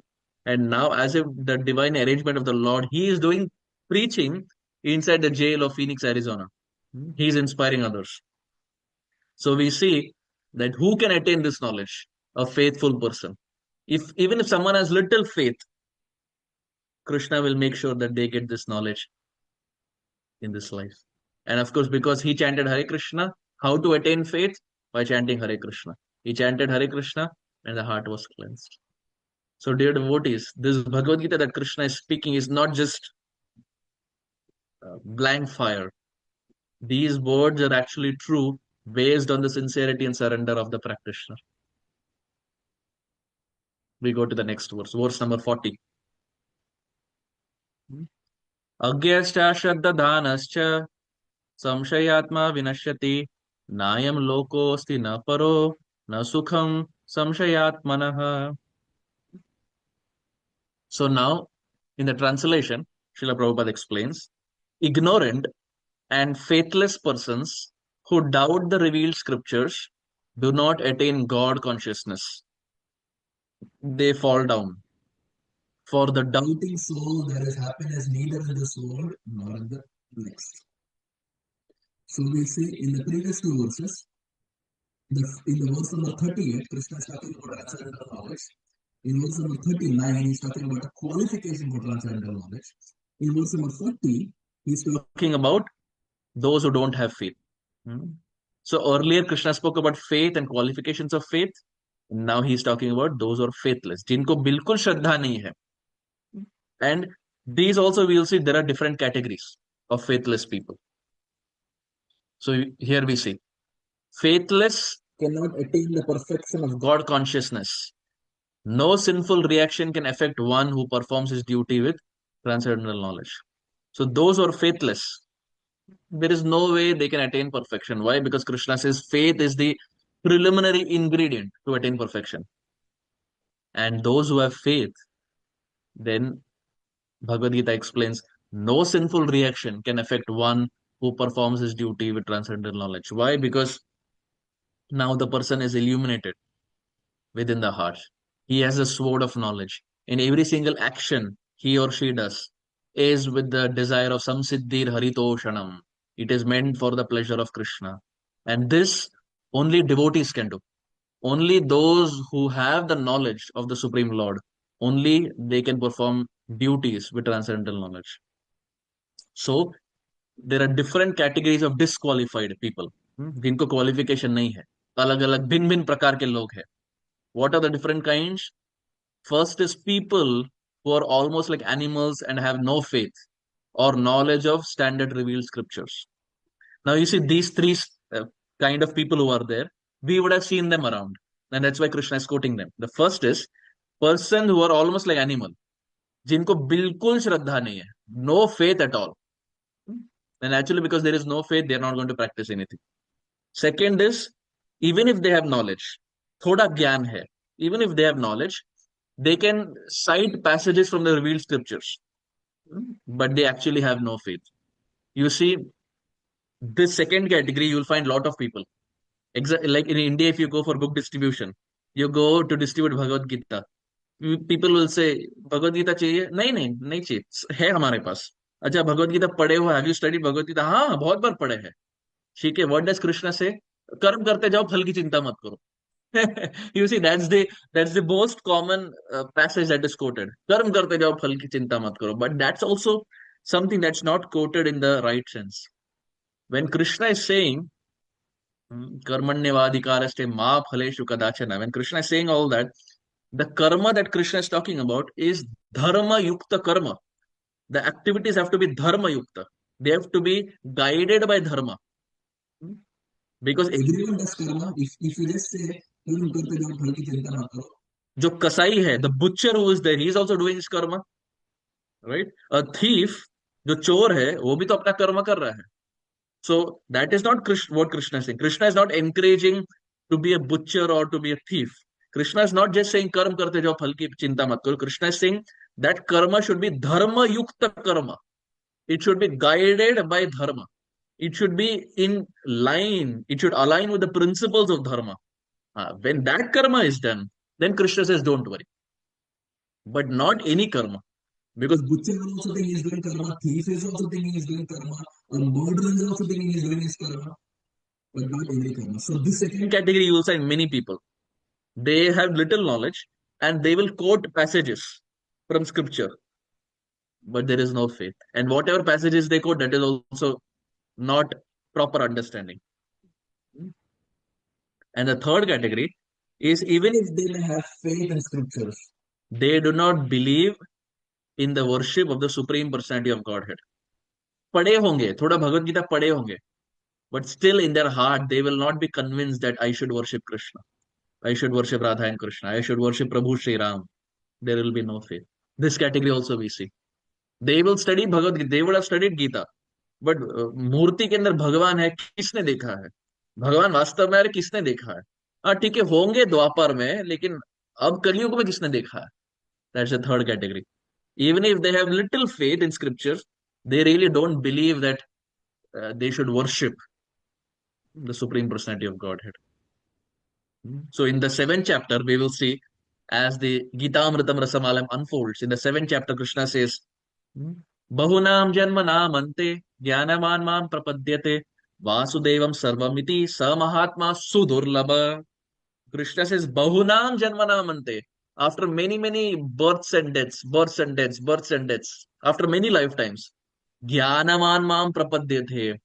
And now, as if the divine arrangement of the Lord, he is doing preaching inside the jail of Phoenix, Arizona. He is inspiring others. So we see that who can attain this knowledge? A faithful person. Even if someone has little faith, Krishna will make sure that they get this knowledge in this life. And of course, because he chanted Hare Krishna, how to attain faith? By chanting Hare Krishna. He chanted Hare Krishna and the heart was cleansed. So dear devotees, this Bhagavad Gita that Krishna is speaking is not just blank fire. These words are actually true based on the sincerity and surrender of the practitioner. We go to the next verse number 40. Agyascha Shraddha Samshayatma Vinashyati Nayam Lokosti Na Paro Na Sukham Samshayatmanaha. So now, in the translation, Srila Prabhupada explains, ignorant and faithless persons who doubt the revealed scriptures do not attain God consciousness. They fall down. For the doubting soul, there is happiness neither in this world nor in the next. So we see in the previous two verses, in the verse number 38, Krishna is talking about transcendental knowledge. In verse number 39, he is talking about a qualification for transcendental knowledge. In verse number 40, he is talking about those who don't have faith. So earlier, Krishna spoke about faith and qualifications of faith. Now he is talking about those who are faithless, जिनको बिल्कुल श्रद्धा नहीं है. And these also we will see there are different categories of faithless people. So here we see faithless cannot attain the perfection of God consciousness. No sinful reaction can affect one who performs his duty with transcendental knowledge. So those who are faithless, there is no way they can attain perfection. Why? Because Krishna says faith is the preliminary ingredient to attain perfection. And those who have faith, then Bhagavad Gita explains, no sinful reaction can affect one who performs his duty with transcendental knowledge. Why? Because now the person is illuminated within the heart. He has a sword of knowledge. In every single action he or she does is with the desire of samsiddhir haritoshanam. It is meant for the pleasure of Krishna. And this only devotees can do. Only those who have the knowledge of the Supreme Lord, only they can perform duties with transcendental knowledge. So there are different categories of disqualified people, जिनको qualification नहीं है. अलग अलग भिन्न भिन्न प्रकार के लोग हैं. What are the different kinds? First is people who are almost like animals and have no faith or knowledge of standard revealed scriptures. Now you see these three kind of people who are there, we would have seen them around, and that's why Krishna is quoting them. The first is person who are almost like animal, जिनको बिल्कुल श्रद्धा नहीं है, no faith at all. And actually, because there is no faith, they are not going to practice anything. Second is, even if they have knowledge, thoda gyan hai, even if they have knowledge, they can cite passages from the revealed scriptures, but they actually have no faith. You see, this second category, you'll find a lot of people. Like in India, if you go for book distribution, you go to distribute Bhagavad Gita. People will say, Bhagavad Gita चाहिए? नहीं चाहिए, है हमारे पास. अच्छा, भगवद गीता पढ़े हो? Have you studied Bhagavad Gita? हाँ, बहुत बार पढ़े हैं. ठीक है, व्हाट डज कृष्णा से? कर्म करते जाओ, फल की चिंता मत करो. You see, that's the most common passage that is quoted. कर्म करते जाओ, फल की चिंता मत करो. But that's also something that's not quoted in the right sense. When Krishna is saying karmanyavadhikarasте ma phaleshu kadachana, when Krishna is saying all that, the karma that Krishna is talking about is dharma yukta karma. The activities have to be dharma yukta. They have to be guided by dharma. Because everyone does karma. If you just say जो कसाई है, the butcher who is there, he is also doing his karma, right? A thief, जो चोर है, वो भी तो अपना कर्म कर रहा है. So that is not what Krishna is saying. Krishna is not encouraging to be a butcher or to be a thief. Krishna is not just saying कर्म करते जाओ, फल की चिंता मत करो. Krishna is saying that karma should be dharma yukta karma. It should be guided by dharma. It should be in line. It should align with the principles of dharma. When that karma is done, then Krishna says, don't worry. But not any karma. Because butcher is also thinking he is doing karma, thief is also thinking he is doing karma, a murderer is also thinking he is doing his karma, but not any karma. So this second category you will find many people. They have little knowledge and they will quote passages from scripture, but there is no faith. And whatever passages they quote, that is also not proper understanding. And the third category is even if they may have faith in scriptures, they do not believe in the worship of the Supreme Personality of Godhead. पढ़े होंगे, थोड़ा भगवद गीता पढ़े होंगे, but still in their heart they will not be convinced that I should worship Krishna, I should worship Radha and Krishna, I should worship Prabhu Shri Ram. There will be no faith. This category also we see. They will study Bhagavad Gita, they would have studied Gita, but मूर्ति के अंदर भगवान है, किसने देखा है? भगवान वास्तव में किसने देखा है? हाँ ठीक है, होंगे द्वापर में, लेकिन अब कलयुग में किसने देखा है? That's the third category. Even if they have little faith in scriptures, they really don't believe that they should worship the Supreme Personality of Godhead. So in the 7th chapter, we will see as the Gita Amritam Rasamalam unfolds. In the 7th chapter, Krishna says, Bahunam Janmanam Ante Jnanavan Mam Prapadyate Vasudevam Sarvamiti Samahatma Sudurlabha. Krishna says, Bahunam Janmanam Ante. After many births and deaths, after many lifetimes, Jnanavan Mam Prapadyate.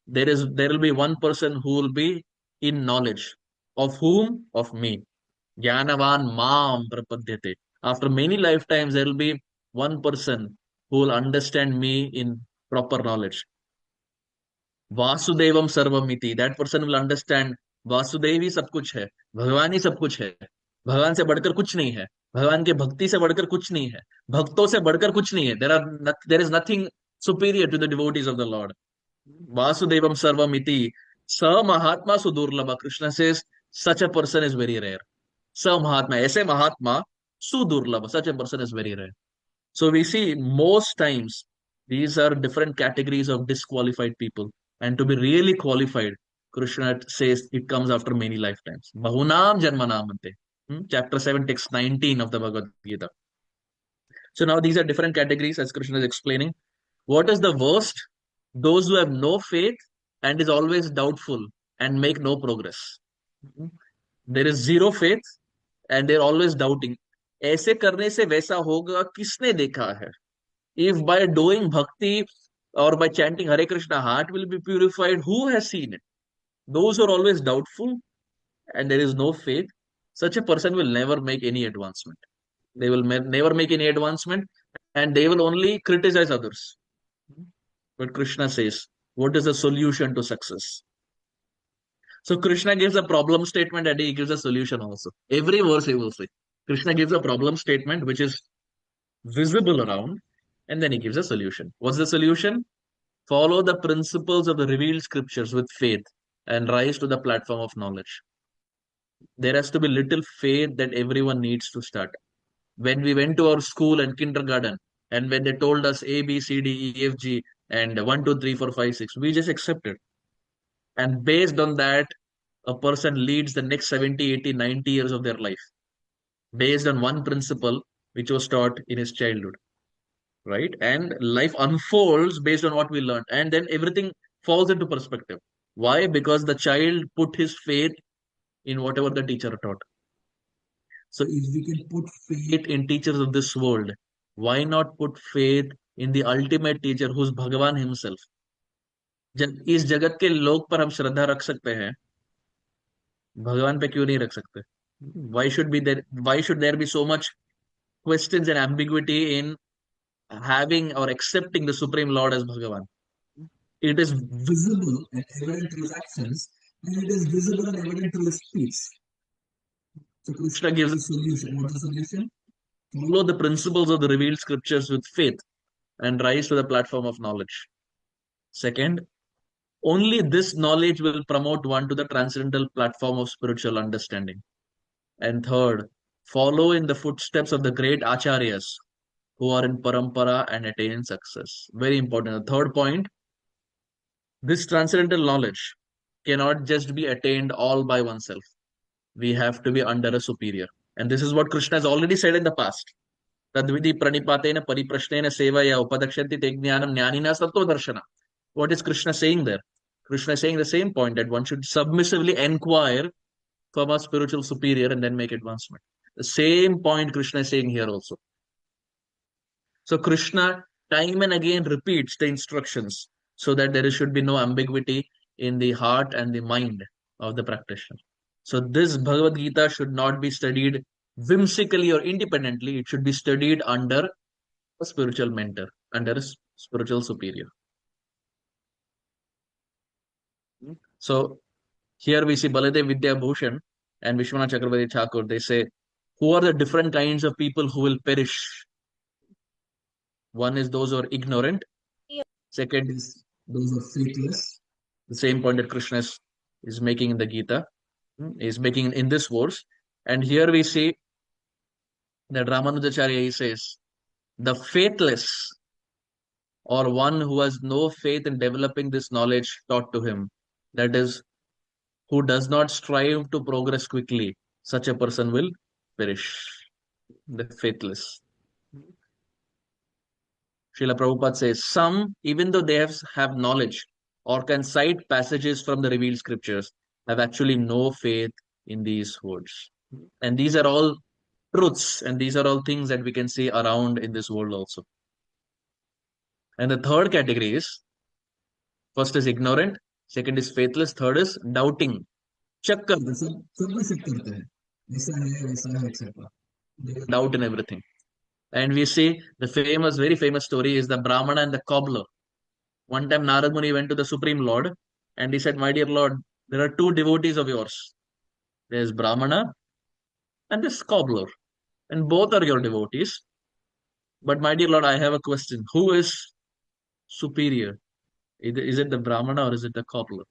There will be one person who will be in knowledge. Of whom? Of me. Jnanavan Mam Prapadyate. After many lifetimes, there will be one person who will understand me in proper knowledge. Vasudevam Sarvamiti. That person will understand Vasudev ही सब कुछ है, भगवान ही सब कुछ है, भगवान से बढ़कर कुछ नहीं है, भगवान के भक्ति से बढ़कर कुछ नहीं है, भक्तों से बढ़कर कुछ नहीं है. There is nothing superior to the devotees of the Lord. Vasudevam Sarvamiti Sa Mahatma Sudurlabha. Krishna says such a person is very rare. Sa Mahatma, ऐसे महात्मा Sudurlabha, such a person is very rare. So we see most times these are different categories of disqualified people, and to be really qualified, Krishna says it comes after many lifetimes. Bahunam Janmanamante. Chapter 7, text 19 of the Bhagavad Gita. So now these are different categories as Krishna is explaining. What is the worst? Those who have no faith and is always doubtful and make no progress. There is zero faith and they're always doubting. ऐसे करने से वैसा होगा, किसने देखा है? If by doing bhakti or by chanting Hare Krishna, heart will be purified, who has seen it? Those who are always doubtful and there is no faith, such a person will never make any advancement. They will never make any advancement, and they will only criticize others. But Krishna says, what is the solution to success? So Krishna gives a problem statement and he gives a solution also. Every verse he will say. Krishna gives a problem statement which is visible around, and then he gives a solution. What's the solution? Follow the principles of the revealed scriptures with faith and rise to the platform of knowledge. There has to be little faith that everyone needs to start. When we went to our school and kindergarten, and when they told us A, B, C, D, E, F, G, and 1, 2, 3, 4, 5, 6, we just accepted. And based on that, a person leads the next 70, 80, 90 years of their life based on one principle which was taught in his childhood, right? And life unfolds based on what we learned, and then everything falls into perspective. Why? Because the child put his faith in whatever the teacher taught. So if we can put faith in teachers of this world, why not put faith in the ultimate teacher who's Bhagavan himself? जब इस जगत के लोग पर हम श्रद्धा रख सकते हैं, भगवान पे क्यों नहीं रख सकते? Why should there be so much questions and ambiguity in having or accepting the Supreme Lord as Bhagavan? It is visible and evident through his actions, and it is visible and evident through his speech. So Krishna gives a solution. What is the solution? Follow the principles of the revealed scriptures with faith and rise to the platform of knowledge. Second, only this knowledge will promote one to the transcendental platform of spiritual understanding. And third, follow in the footsteps of the great acharyas who are in parampara and attain success. Very important. The third point, this transcendental knowledge cannot just be attained all by oneself. We have to be under a superior. And this is what Krishna has already said in the past. Tadvidi pranipatena pariprashnena sevaya upadakshanti te jnanam jnanina sattva darshana. What is Krishna saying there? Krishna is saying the same point, that one should submissively inquire from a spiritual superior and then make advancement. The same point Krishna is saying here also. So Krishna time and again repeats the instructions so that there should be no ambiguity in the heart and the mind of the practitioner. So this Bhagavad Gita should not be studied whimsically or independently. It should be studied under a spiritual mentor, under a spiritual superior. So here we see Baladev Vidya Bhushan and Vishwanath Chakravarti Thakur. They say, who are the different kinds of people who will perish? One is those who are ignorant. Second is those who are faithless. The same point that Krishna is making in the Gita, is making in this verse. And here we see that Ramanujacharya, he says, the faithless, or one who has no faith in developing this knowledge taught to him, that is, who does not strive to progress quickly, such a person will perish. The faithless. Srila Prabhupada says, some, even though they have knowledge or can cite passages from the revealed scriptures, have actually no faith in these words. And these are all truths, and these are all things that we can see around in this world also. And the third category is, first is ignorant, second is faithless, third is doubting. Check करते सब भी check करते हैं, ऐसा है वैसा है etc. They doubt in everything. And we see the very famous story is the Brahmana and the cobbler. One time Narad Muni went to the Supreme Lord and he said, my dear Lord, there are two devotees of yours. There's Brahmana and this cobbler. And both are your devotees. But my dear Lord, I have a question. Who is superior? Is it the Brahmana or is it the cobbler?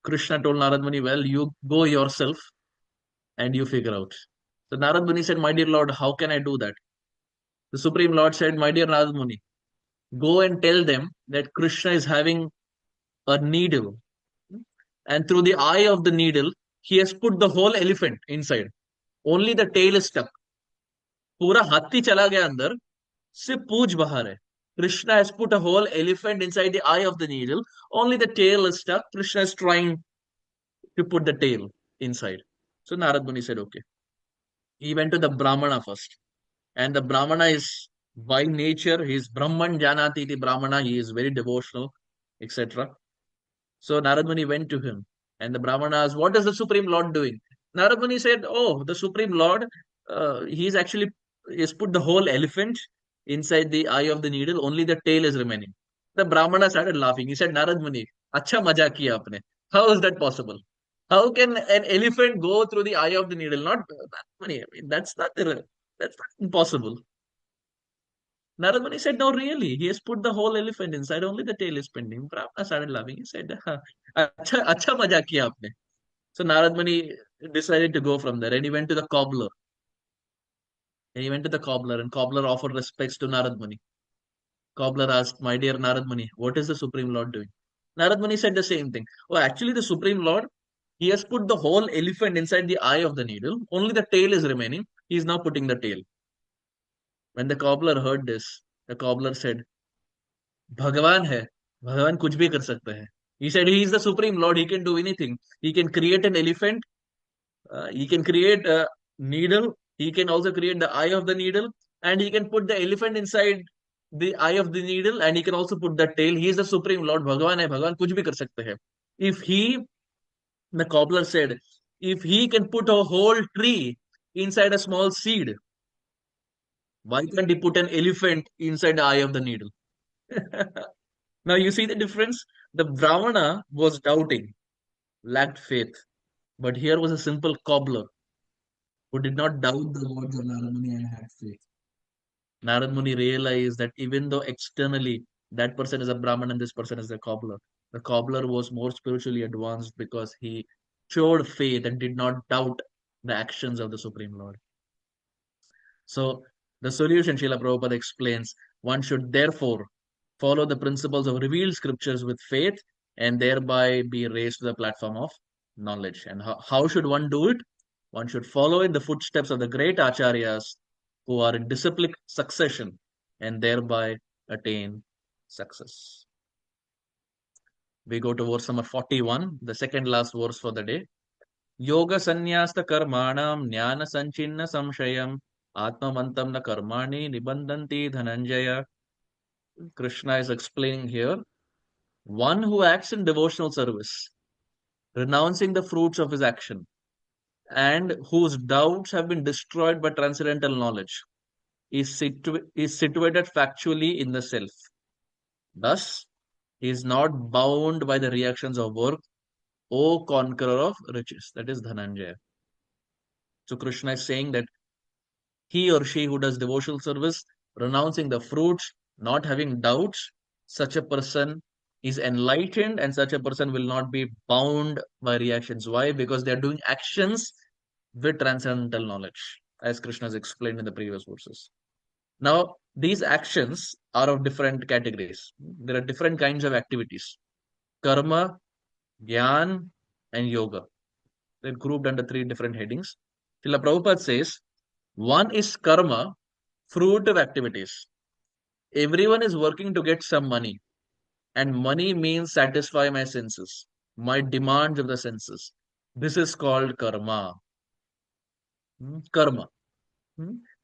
Krishna told Narad Muni, well, you go yourself and you figure out. So Narad Muni said, my dear Lord, how can I do that? The Supreme Lord said, my dear Narad Muni, go and tell them that Krishna is having a needle. And through the eye of the needle, he has put the whole elephant inside. Only the tail is stuck. पूरा हाथी चला गया अंदर, सिर्फ पूंछ बाहर है. Krishna has put a whole elephant inside the eye of the needle. Only the tail is stuck. Krishna is trying to put the tail inside. So Narad Muni said, okay. he went to the Brahmana first. And the Brahmana is by nature, he is Brahman Janati iti Brahmana, he is very devotional, etc. So Narad Muni went to him, and the Brahmana asked, "What is the Supreme Lord doing?" Narad Muni said, "Oh, the Supreme Lord, he's actually he's put the whole elephant inside the eye of the needle. Only the tail is remaining." The Brahmana started laughing. He said, "Narad Muni, acha mazak kiya aapne. How is that possible? How can an elephant go through the eye of the needle? Not Narad Muni. I mean, that's not impossible." Narad Muni said, "No, really. He has put the whole elephant inside. Only the tail is pending." Brahmana started laughing. He said, "Acha mazak kiya aapne." So Narad Muni decided to go from there, and he went to the cobbler. And cobbler offered respects to Narad Muni. Cobbler asked, "My dear Narad Muni, what is the Supreme Lord doing?" Narad Muni said the same thing. "Oh, actually, the Supreme Lord, he has put the whole elephant inside the eye of the needle. Only the tail is remaining. He is now putting the tail." When the cobbler heard this, the cobbler said, "Bhagavan hai. Bhagavan kuch bhi kar sakta hai." He said, "He is the Supreme Lord. He can do anything. He can create an elephant. He can create a needle. He can also create the eye of the needle, and he can put the elephant inside the eye of the needle, and he can also put the tail. He is the Supreme Lord. Bhagavan hai. Bhagavan kuch bhi kar sakte hai." If he, the cobbler said, if he can put a whole tree inside a small seed, why can't he put an elephant inside the eye of the needle? Now you see the difference? The Brahmana was doubting, lacked faith. But here was a simple cobbler who did not doubt the words of Narad Muni and had faith. Narad Muni realized that even though externally that person is a Brahman and this person is a cobbler, the cobbler was more spiritually advanced because he showed faith and did not doubt the actions of the Supreme Lord. So, the solution, Srila Prabhupada explains, one should therefore follow the principles of revealed scriptures with faith and thereby be raised to the platform of knowledge. And how should one do it? One should follow in the footsteps of the great acharyas who are in disciplic succession and thereby attain success. We go to verse number 41, the second last verse for the day. Yoga sannyasta karmanam jnana sanchinna samshayam atmamantam na karmani nibandanti dhananjaya. Krishna is explaining here, one who acts in devotional service, renouncing the fruits of his action, and whose doubts have been destroyed by transcendental knowledge, is situated factually in the self. Thus, he is not bound by the reactions of work, O conqueror of riches. That is Dhananjaya. So Krishna is saying that he or she who does devotional service, renouncing the fruits, not having doubts, such a person is enlightened and such a person will not be bound by reactions. Why? Because they are doing actions with transcendental knowledge, as Krishna has explained in the previous verses. Now, these actions are of different categories. There are different kinds of activities: karma, jnana, and yoga. They're grouped under three different headings. Srila Prabhupada says, one is karma, fruitive activities. Everyone is working to get some money, and money means satisfy my senses, my demands of the senses. This is called karma. Karma.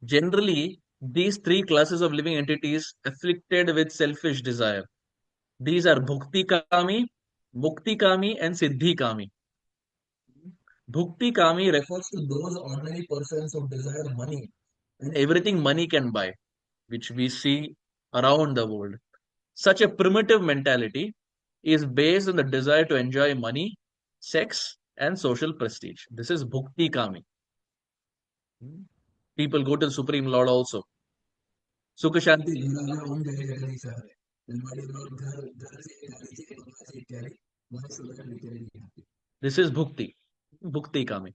Generally, these three classes of living entities afflicted with selfish desire. These are bhukti kami, mukti kami, and siddhi kami. Bhukti kami refers to those ordinary persons who desire money and everything money can buy, which we see around the world. Such a primitive mentality is based on the desire to enjoy money, sex, and social prestige. This is bhukti kami. People go to the Supreme Lord also. Sukha Shanti. This is bhukti kami.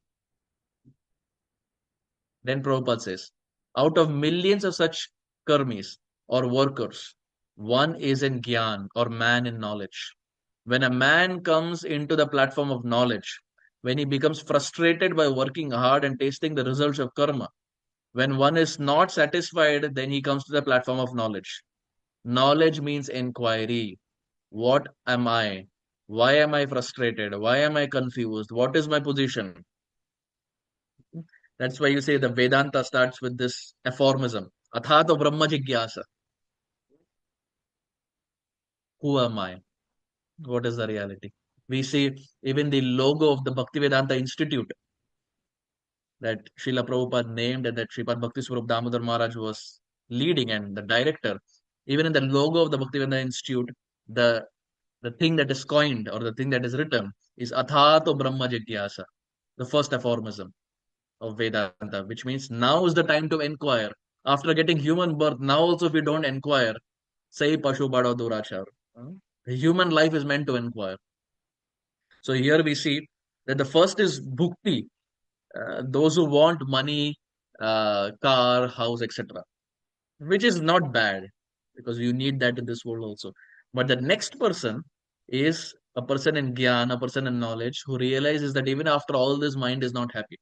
Then Prabhupada says, out of millions of such karmis or workers, one is in gyan or man in knowledge. When a man comes into the platform of knowledge, when he becomes frustrated by working hard and tasting the results of karma, when one is not satisfied, then he comes to the platform of knowledge. Knowledge means inquiry. What am I? Why am I frustrated? Why am I confused? What is my position? That's why you say the Vedanta starts with this aphorism. Athato Brahma Jigyasa. Who am I? What is the reality? We see even the logo of the Bhaktivedanta Institute that Srila Prabhupada named and that Sripad Bhakti Swarup Damodar Maharaj was leading and the director. Even in the logo of the Bhaktivedanta Institute, the the thing that is coined or the thing that is written is Athato Brahma Jigyasa, the first aphorism of Vedanta, which means now is the time to inquire. After getting human birth, now also if we don't inquire, say Pashu Bada Durachar. The human life is meant to inquire. So here we see that the first is bhukti, those who want money, car, house, etc., which is not bad because you need that in this world also. But the next person is a person in gyan, a person in knowledge who realizes that even after all this, mind is not happy.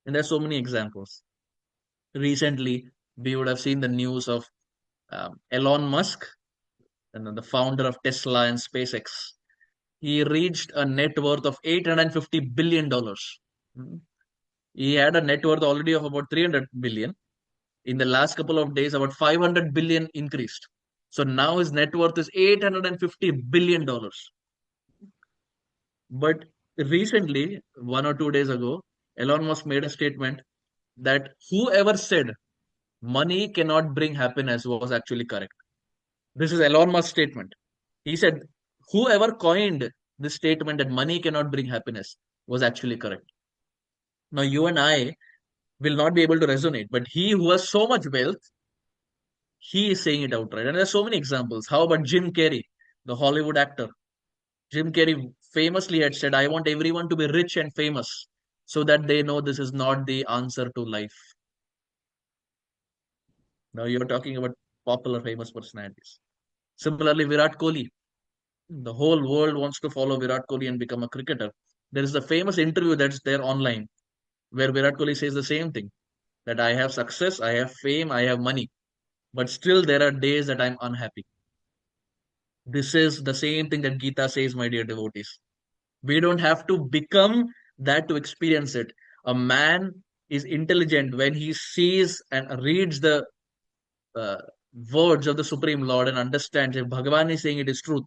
And there's so many examples. Recently, we would have seen the news of Elon Musk, and the founder of Tesla and SpaceX. He reached a net worth of $850 billion. Hmm. He had a net worth already of about 300 billion. In the last couple of days, about 500 billion increased. So now his net worth is $850 billion. But recently, 1 or 2 days ago, Elon Musk made a statement that whoever said money cannot bring happiness was actually correct. This is Elon Musk's statement. He said, whoever coined this statement that money cannot bring happiness was actually correct. Now, you and I will not be able to resonate, but he who has so much wealth, he is saying it outright. And there's so many examples. How about Jim Carrey, the Hollywood actor? Jim Carrey famously had said, I want everyone to be rich and famous so that they know this is not the answer to life. Now you're talking about popular famous personalities. Similarly, Virat Kohli. The whole world wants to follow Virat Kohli and become a cricketer. There is a famous interview that's there online where Virat Kohli says the same thing that I have success, I have fame, I have money, but still there are days that I'm unhappy. This is the same thing that Gita says, my dear devotees. We don't have to become that to experience it. A man is intelligent when he sees and reads the uh, words of the Supreme Lord and understands if Bhagavan is saying it is truth.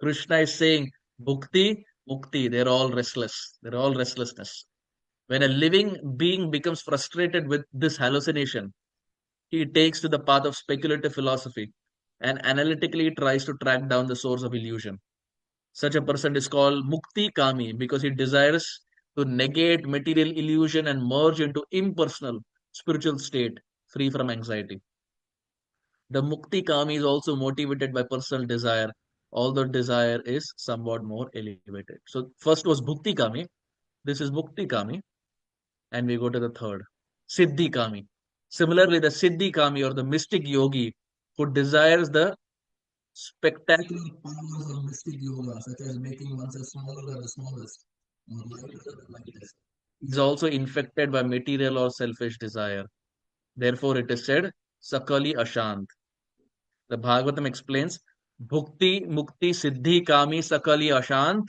Krishna is saying, Bhukti, Mukti, they're all restless. They're all restlessness. When a living being becomes frustrated with this hallucination, he takes to the path of speculative philosophy and analytically tries to track down the source of illusion. Such a person is called Mukti Kami because he desires to negate material illusion and merge into impersonal spiritual state free from anxiety. The Mukti Kami is also motivated by personal desire, although desire is somewhat more elevated. So first was Bhukti Kami, this is Mukti Kami, and we go to the third, Siddhi Kami. Similarly, the Siddhi Kami or the mystic yogi who desires the spectacular powers of mystic yoga, such as making oneself smaller than the smallest, or lighter than the lightest, is also infected by material or selfish desire. Therefore, it is said, Sakali Ashant. The Bhagavatam explains, Bhukti, Mukti, Siddhi, Kami, Sakali Ashant,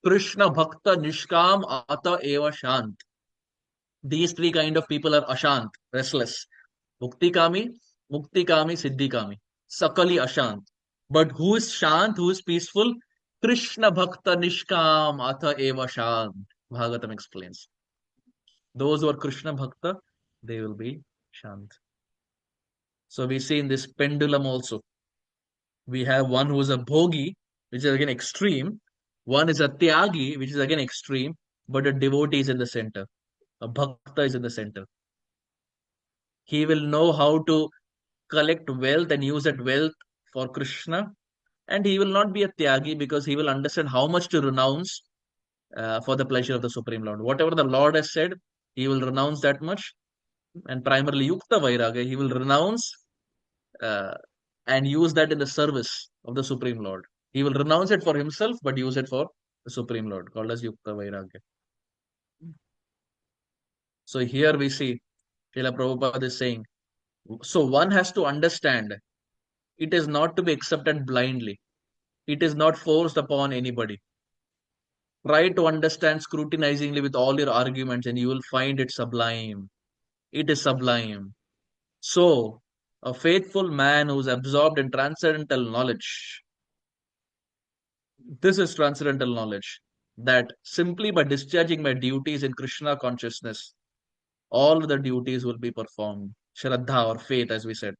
Krishna Bhakta Nishkam Ata Eva Shant. These three kind of people are Ashant, restless. Bhukti Kami, Mukti Kami, Siddhi Kami. Sakali Ashant. But who is Shant, who is peaceful? Krishna Bhakta Nishkam Atha Eva Shant. Bhagavatam explains. Those who are Krishna Bhakta, they will be Shant. So we see in this pendulum also, we have one who is a bhogi, which is again extreme. One is a tyagi, which is again extreme, but a devotee is in the center. A bhakta is in the center. He will know how to collect wealth and use that wealth for Krishna. And he will not be a tyagi because he will understand how much to renounce for the pleasure of the Supreme Lord. Whatever the Lord has said, he will renounce that much. And primarily Yukta Vairagya, he will renounce uh, and use that in the service of the Supreme Lord. He will renounce it for himself, but use it for the Supreme Lord, called as Yukta Vairagya. So here we see Srila Prabhupada is saying, so one has to understand it is not to be accepted blindly. It is not forced upon anybody. Try to understand scrutinizingly with all your arguments, and you will find it sublime. It is sublime. So, a faithful man who is absorbed in transcendental knowledge, this is transcendental knowledge, that simply by discharging my duties in Krishna consciousness, all the duties will be performed. Shraddha or faith, as we said,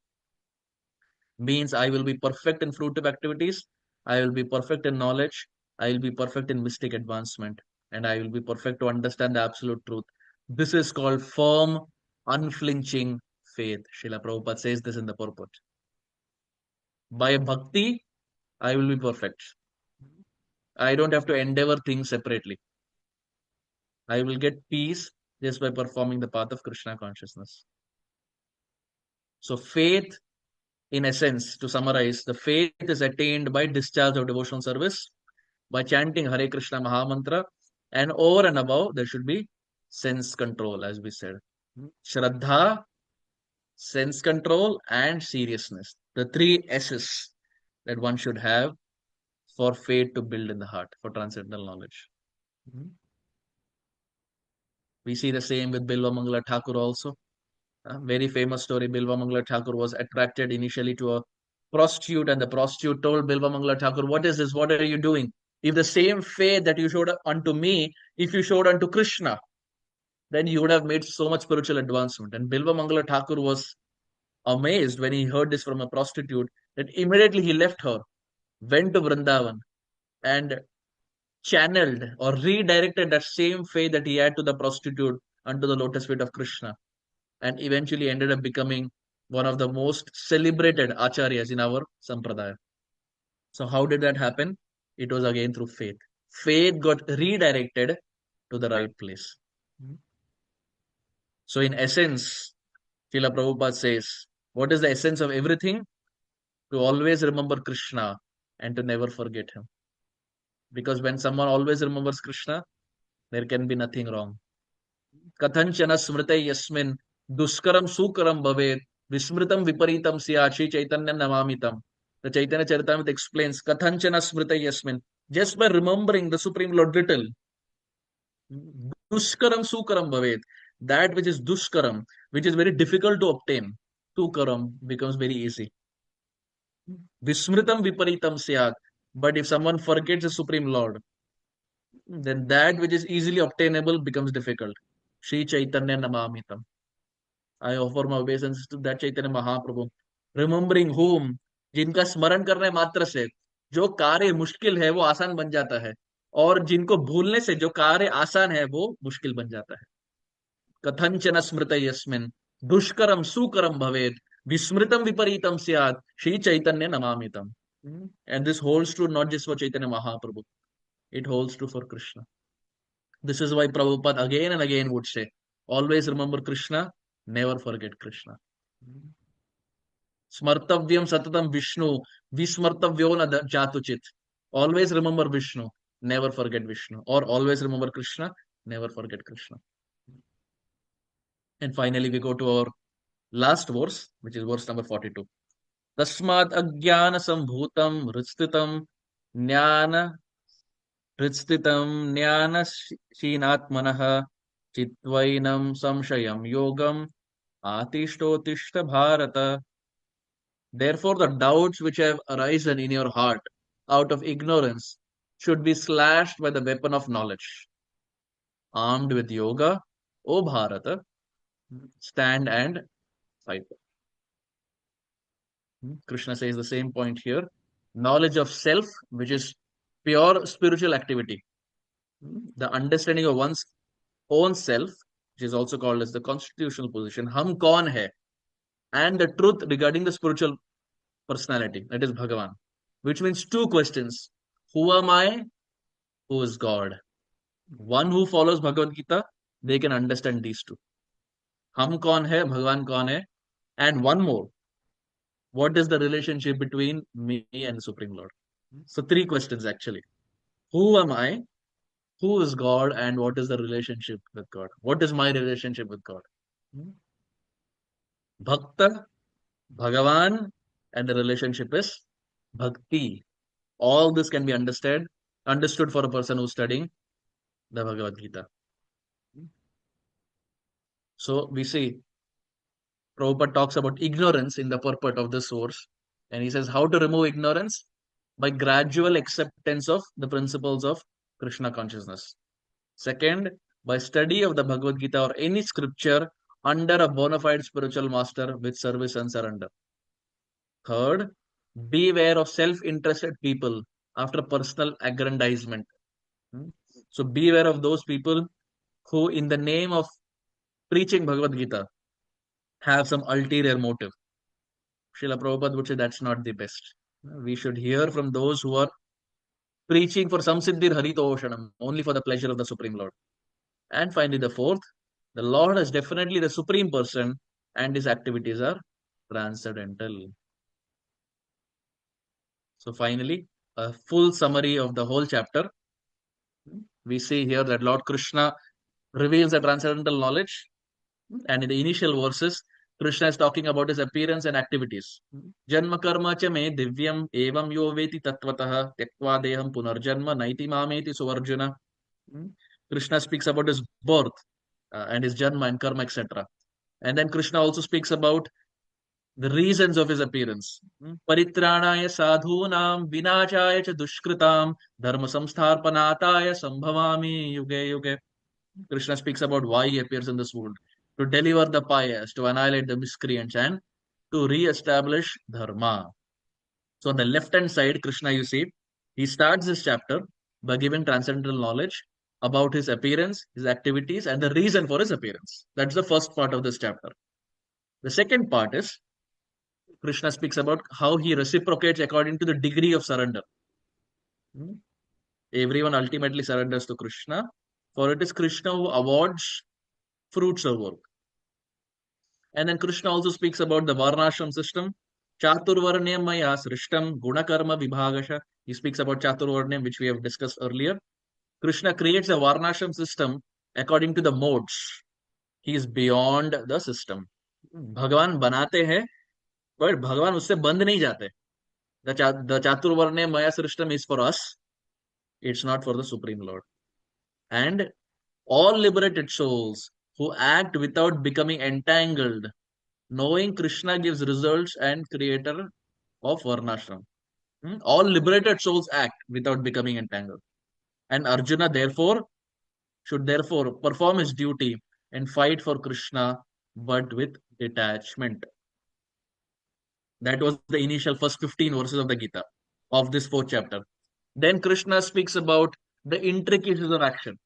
means I will be perfect in fruitive activities, I will be perfect in knowledge, I will be perfect in mystic advancement, and I will be perfect to understand the absolute truth. This is called firm, unflinching faith. Srila Prabhupada says this in the purport. By bhakti, I will be perfect. I don't have to endeavor things separately. I will get peace just by performing the path of Krishna consciousness. So, faith, in essence, to summarize, the faith is attained by discharge of devotional service, by chanting Hare Krishna Mahamantra, and over and above, there should be sense control, as we said. Shraddha, sense control, and seriousness. The three S's that one should have for faith to build in the heart, for transcendental knowledge. We see the same with Bilva Mangala Thakur also. A very famous story. Bilva Mangala Thakur was attracted initially to a prostitute, and the prostitute told Bilva Mangala Thakur, "What is this? What are you doing? If the same faith that you showed unto me, if you showed unto Krishna, then you would have made so much spiritual advancement." And Bilva Mangala Thakur was amazed when he heard this from a prostitute, that immediately he left her, went to Vrindavan, and channeled or redirected that same faith that he had to the prostitute unto the lotus feet of Krishna, and eventually ended up becoming one of the most celebrated acharyas in our sampradaya. So how did that happen? It was again through faith. Faith got redirected to the right place. So in essence, Srila Prabhupada says, what is the essence of everything? To always remember Krishna and to never forget him. Because when someone always remembers Krishna, there can be nothing wrong. Kathanchana smrite yasmin duskaram sukaram bhavet vismritam viparitam siyachi chaitanya namamitam. The Chaitanya Charitamrita explains Kathanchana smrite yasmin. Just by remembering the Supreme Lord little, duskaram sukaram bhavet. That which is duskaram, which is very difficult to obtain, sukaram becomes very easy. Vismritam viparitam syat. But if someone forgets the Supreme Lord, then that which is easily obtainable becomes difficult. Shri Chaitanya Namamitam. I offer my obeisance to that Chaitanya Mahaprabhu. Remembering whom, जिनका स्मरण करने मात्र से जो कार्य मुश्किल है वो आसान बन जाता है, और जिनको भूलने से जो कार्य आसान है वो मुश्किल बन जाता है. कथंचन स्मृत यस्मिन् दुष्करम सुकरम भवेत् विस्मृतम विपरीतम स्यात् Shri Chaitanya नमामितम. And this holds true not just for Chaitanya Mahaprabhu, it holds true for Krishna. This is why Prabhupada again and again would say, always remember Krishna, never forget Krishna. Smartavyam satatam Vishnu, vismartavyo na jatuchit. Always remember Vishnu, never forget Vishnu. Or always remember Krishna, never forget Krishna. And finally, we go to our last verse, which is verse number 42. Tasmat ajnana sambhutam hristitam jnana hristitam jnana shinatmanah chitvainam samshayam yogam atishto bharata. Therefore, the doubts which have arisen in your heart out of ignorance should be slashed by the weapon of knowledge. Armed with yoga, O Bharata, stand and fight. Krishna says the same point here. Knowledge of self, which is pure spiritual activity. The understanding of one's own self, which is also called as the constitutional position. Hum kaun hai? And the truth regarding the spiritual personality, that is Bhagavan, which means two questions. Who am I? Who is God? One who follows Bhagavad Gita, they can understand these two. Hum kaun hai? Bhagavan kaun hai? And one more. What is the relationship between me and the Supreme Lord? So three questions actually. Who am I? Who is God? And what is the relationship with God? What is my relationship with God? Bhakta, Bhagavan, and the relationship is Bhakti. All this can be understood for a person who's studying the Bhagavad Gita. So we see Prabhupada talks about ignorance in the purport of the source, and he says how to remove ignorance by gradual acceptance of the principles of Krishna consciousness. Second, by study of the Bhagavad Gita or any scripture under a bona fide spiritual master with service and surrender. Third, beware of self-interested people after personal aggrandizement. So beware of those people who, in the name of preaching Bhagavad Gita, have some ulterior motive. Srila Prabhupada would say that's not the best. We should hear from those who are preaching for samsiddhir haritoshanam, only for the pleasure of the Supreme Lord. And finally, the fourth, the Lord is definitely the Supreme Person and his activities are transcendental. So finally, a full summary of the whole chapter. We see here that Lord Krishna reveals the transcendental knowledge, and in the initial verses, Krishna is talking about his appearance and activities. Janma karma cha me divyam evam yo veti tatvatah tyaktva deham punarjanma naiti mameti suvarjuna. Krishna speaks about his birth and his janma and karma, etc. And then Krishna also speaks about the reasons of his appearance. Paritranaya sadhunam vinachaya cha dushkritam dharma samstharpanataya sambhavami yuge yuge. Krishna speaks about why he appears in this world, to deliver the pious, to annihilate the miscreants, and to re-establish dharma. So on the left-hand side, Krishna, you see, he starts this chapter by giving transcendental knowledge about his appearance, his activities, and the reason for his appearance. That's the first part of this chapter. The second part is Krishna speaks about how he reciprocates according to the degree of surrender. Everyone ultimately surrenders to Krishna, for it is Krishna who awards fruits of work. And then Krishna also speaks about the Varnashram system. Chaturvarnyam maya srishtam gunakarma vibhagasha. He speaks about Chaturvarnyam, which we have discussed earlier. Krishna creates a Varnashram system according to the modes. He is beyond the system. भगवान बनाते हैं, but भगवान उससे बंद नहीं जाते. The Chaturvarnyam maya srishtam is for us. It's not for the Supreme Lord. And all liberated souls who act without becoming entangled, knowing Krishna gives results and creator of Varnashram. All liberated souls act without becoming entangled. And Arjuna should therefore perform his duty and fight for Krishna, but with detachment. That was the initial first 15 verses of the Gita, of this fourth chapter. Then Krishna speaks about the intricacies of action.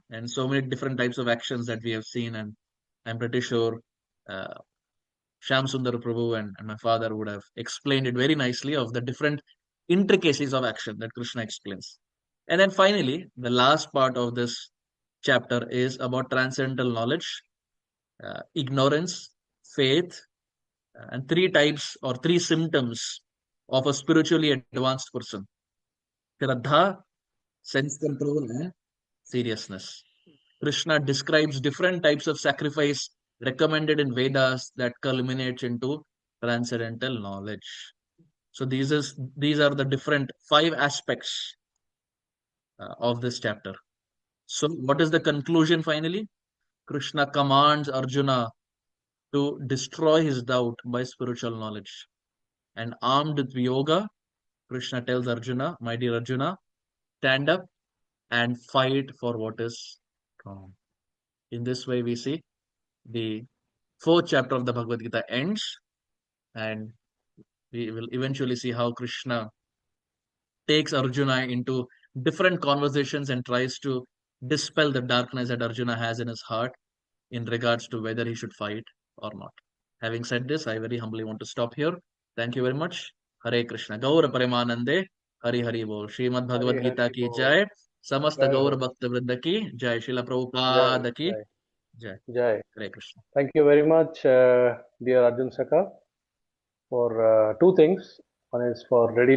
And so many different types of actions that we have seen, and I'm pretty sure Shyam Sundar Prabhu and my father would have explained it very nicely of the different intricacies of action that Krishna explains. And then finally, the last part of this chapter is about transcendental knowledge, ignorance, faith, and three types or three symptoms of a spiritually advanced person. Shraddha, sense control, and seriousness. Krishna describes different types of sacrifice recommended in Vedas that culminates into transcendental knowledge. So these are the different 5 aspects of this chapter. So what is the conclusion finally? Krishna commands Arjuna to destroy his doubt by spiritual knowledge. And armed with yoga, Krishna tells Arjuna, my dear Arjuna, stand up and fight for what is wrong. In this way, we see the 4th chapter of the Bhagavad Gita ends, and we will eventually see how Krishna takes Arjuna into different conversations and tries to dispel the darkness that Arjuna has in his heart in regards to whether he should fight or not. Having said this, I very humbly want to stop here. Thank you very much. Hare Krishna. Gaur Paramanande. Hari Hari Bol. Srimad Bhagavad Gita ki jai. Samast Gaur Bhakta Vrinda ki jai. Srila Prabhupada ki jai. Jai. Hare Krishna. Thank you very much, dear Arjuna Sakha, for 2 things. One is for ready